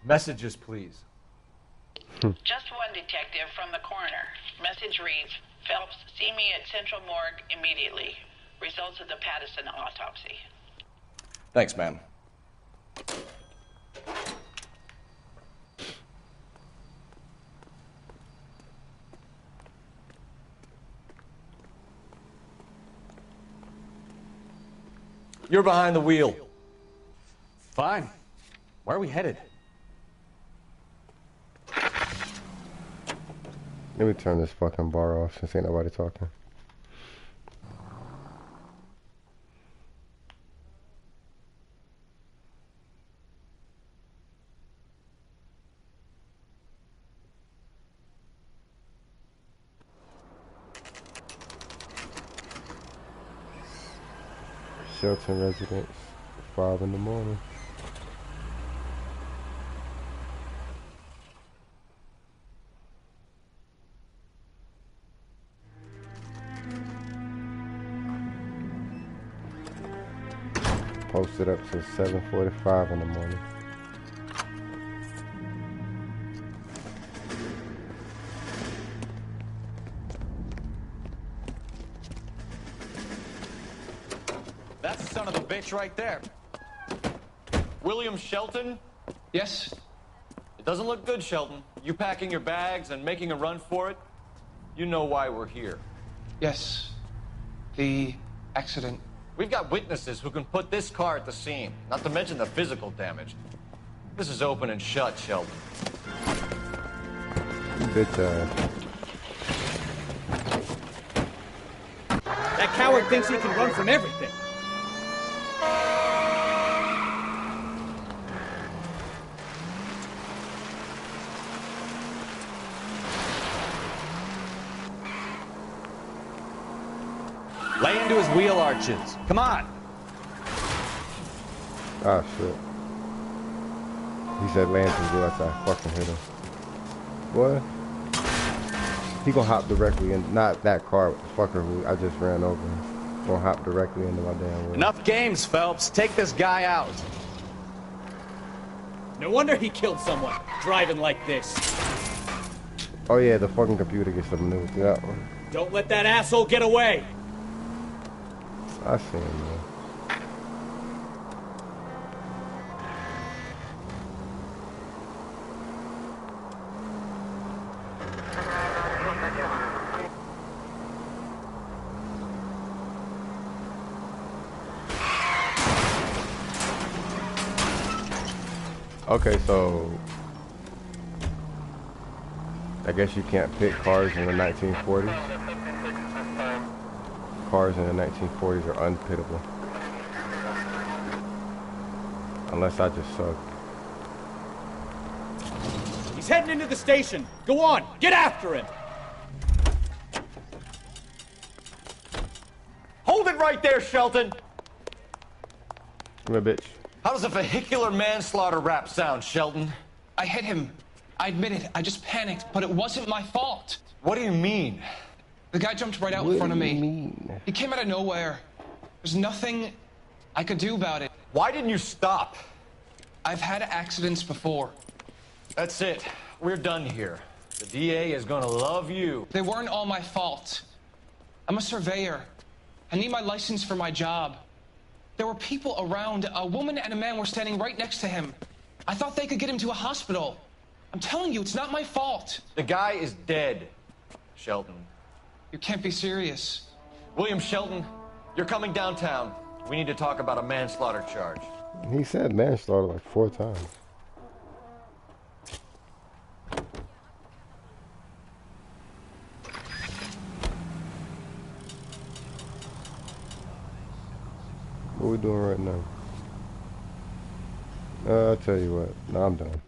Messages, please. Just one detective from the coroner. Message reads, Phelps, see me at Central Morgue immediately. Results of the Patterson autopsy. Thanks, ma'am. You're behind the wheel. Fine. Where are we headed? Let me turn this fucking bar off since ain't nobody talking. Shelton residence, 5 in the morning. Posted up till 7:45 in the morning. That's the son of a bitch right there. William Shelton? Yes? It doesn't look good, Shelton. You packing your bags and making a run for it? You know why we're here. Yes. The accident. We've got witnesses who can put this car at the scene, not to mention the physical damage. This is open and shut, Shelton. Bitch ass. That coward thinks he can run from everything. Lay into his wheel arches. Come on. Ah, shit. He said land his wheel after I fucking hit him. What? He gonna hop directly in, not that car, but the fucker who I just ran over. Gonna hop directly into my damn wheel. Enough games, Phelps. Take this guy out. No wonder he killed someone, driving like this. Oh yeah, the fucking computer gets to maneuver through that one. Don't let that asshole get away. I see him, man. Okay, so I guess you can't pick cars in the 1940s. Cars in the 1940s are unpittable. Unless I just suck. He's heading into the station. Go on, get after him. Hold it right there, Shelton! Come here, bitch. How does a vehicular manslaughter rap sound, Shelton? I hit him. I admit it. I just panicked, but it wasn't my fault. What do you mean? The guy jumped right out in front of me. He came out of nowhere. There's nothing I could do about it. Why didn't you stop? I've had accidents before. That's it. We're done here. The DA is gonna love you. They weren't all my fault. I'm a surveyor. I need my license for my job. There were people around. A woman and a man were standing right next to him. I thought they could get him to a hospital. I'm telling you, it's not my fault. The guy is dead, Shelton. You can't be serious. William Shelton, you're coming downtown. We need to talk about a manslaughter charge. He said manslaughter like 4 times. What we doing right now? I'll tell you what. No, I'm done.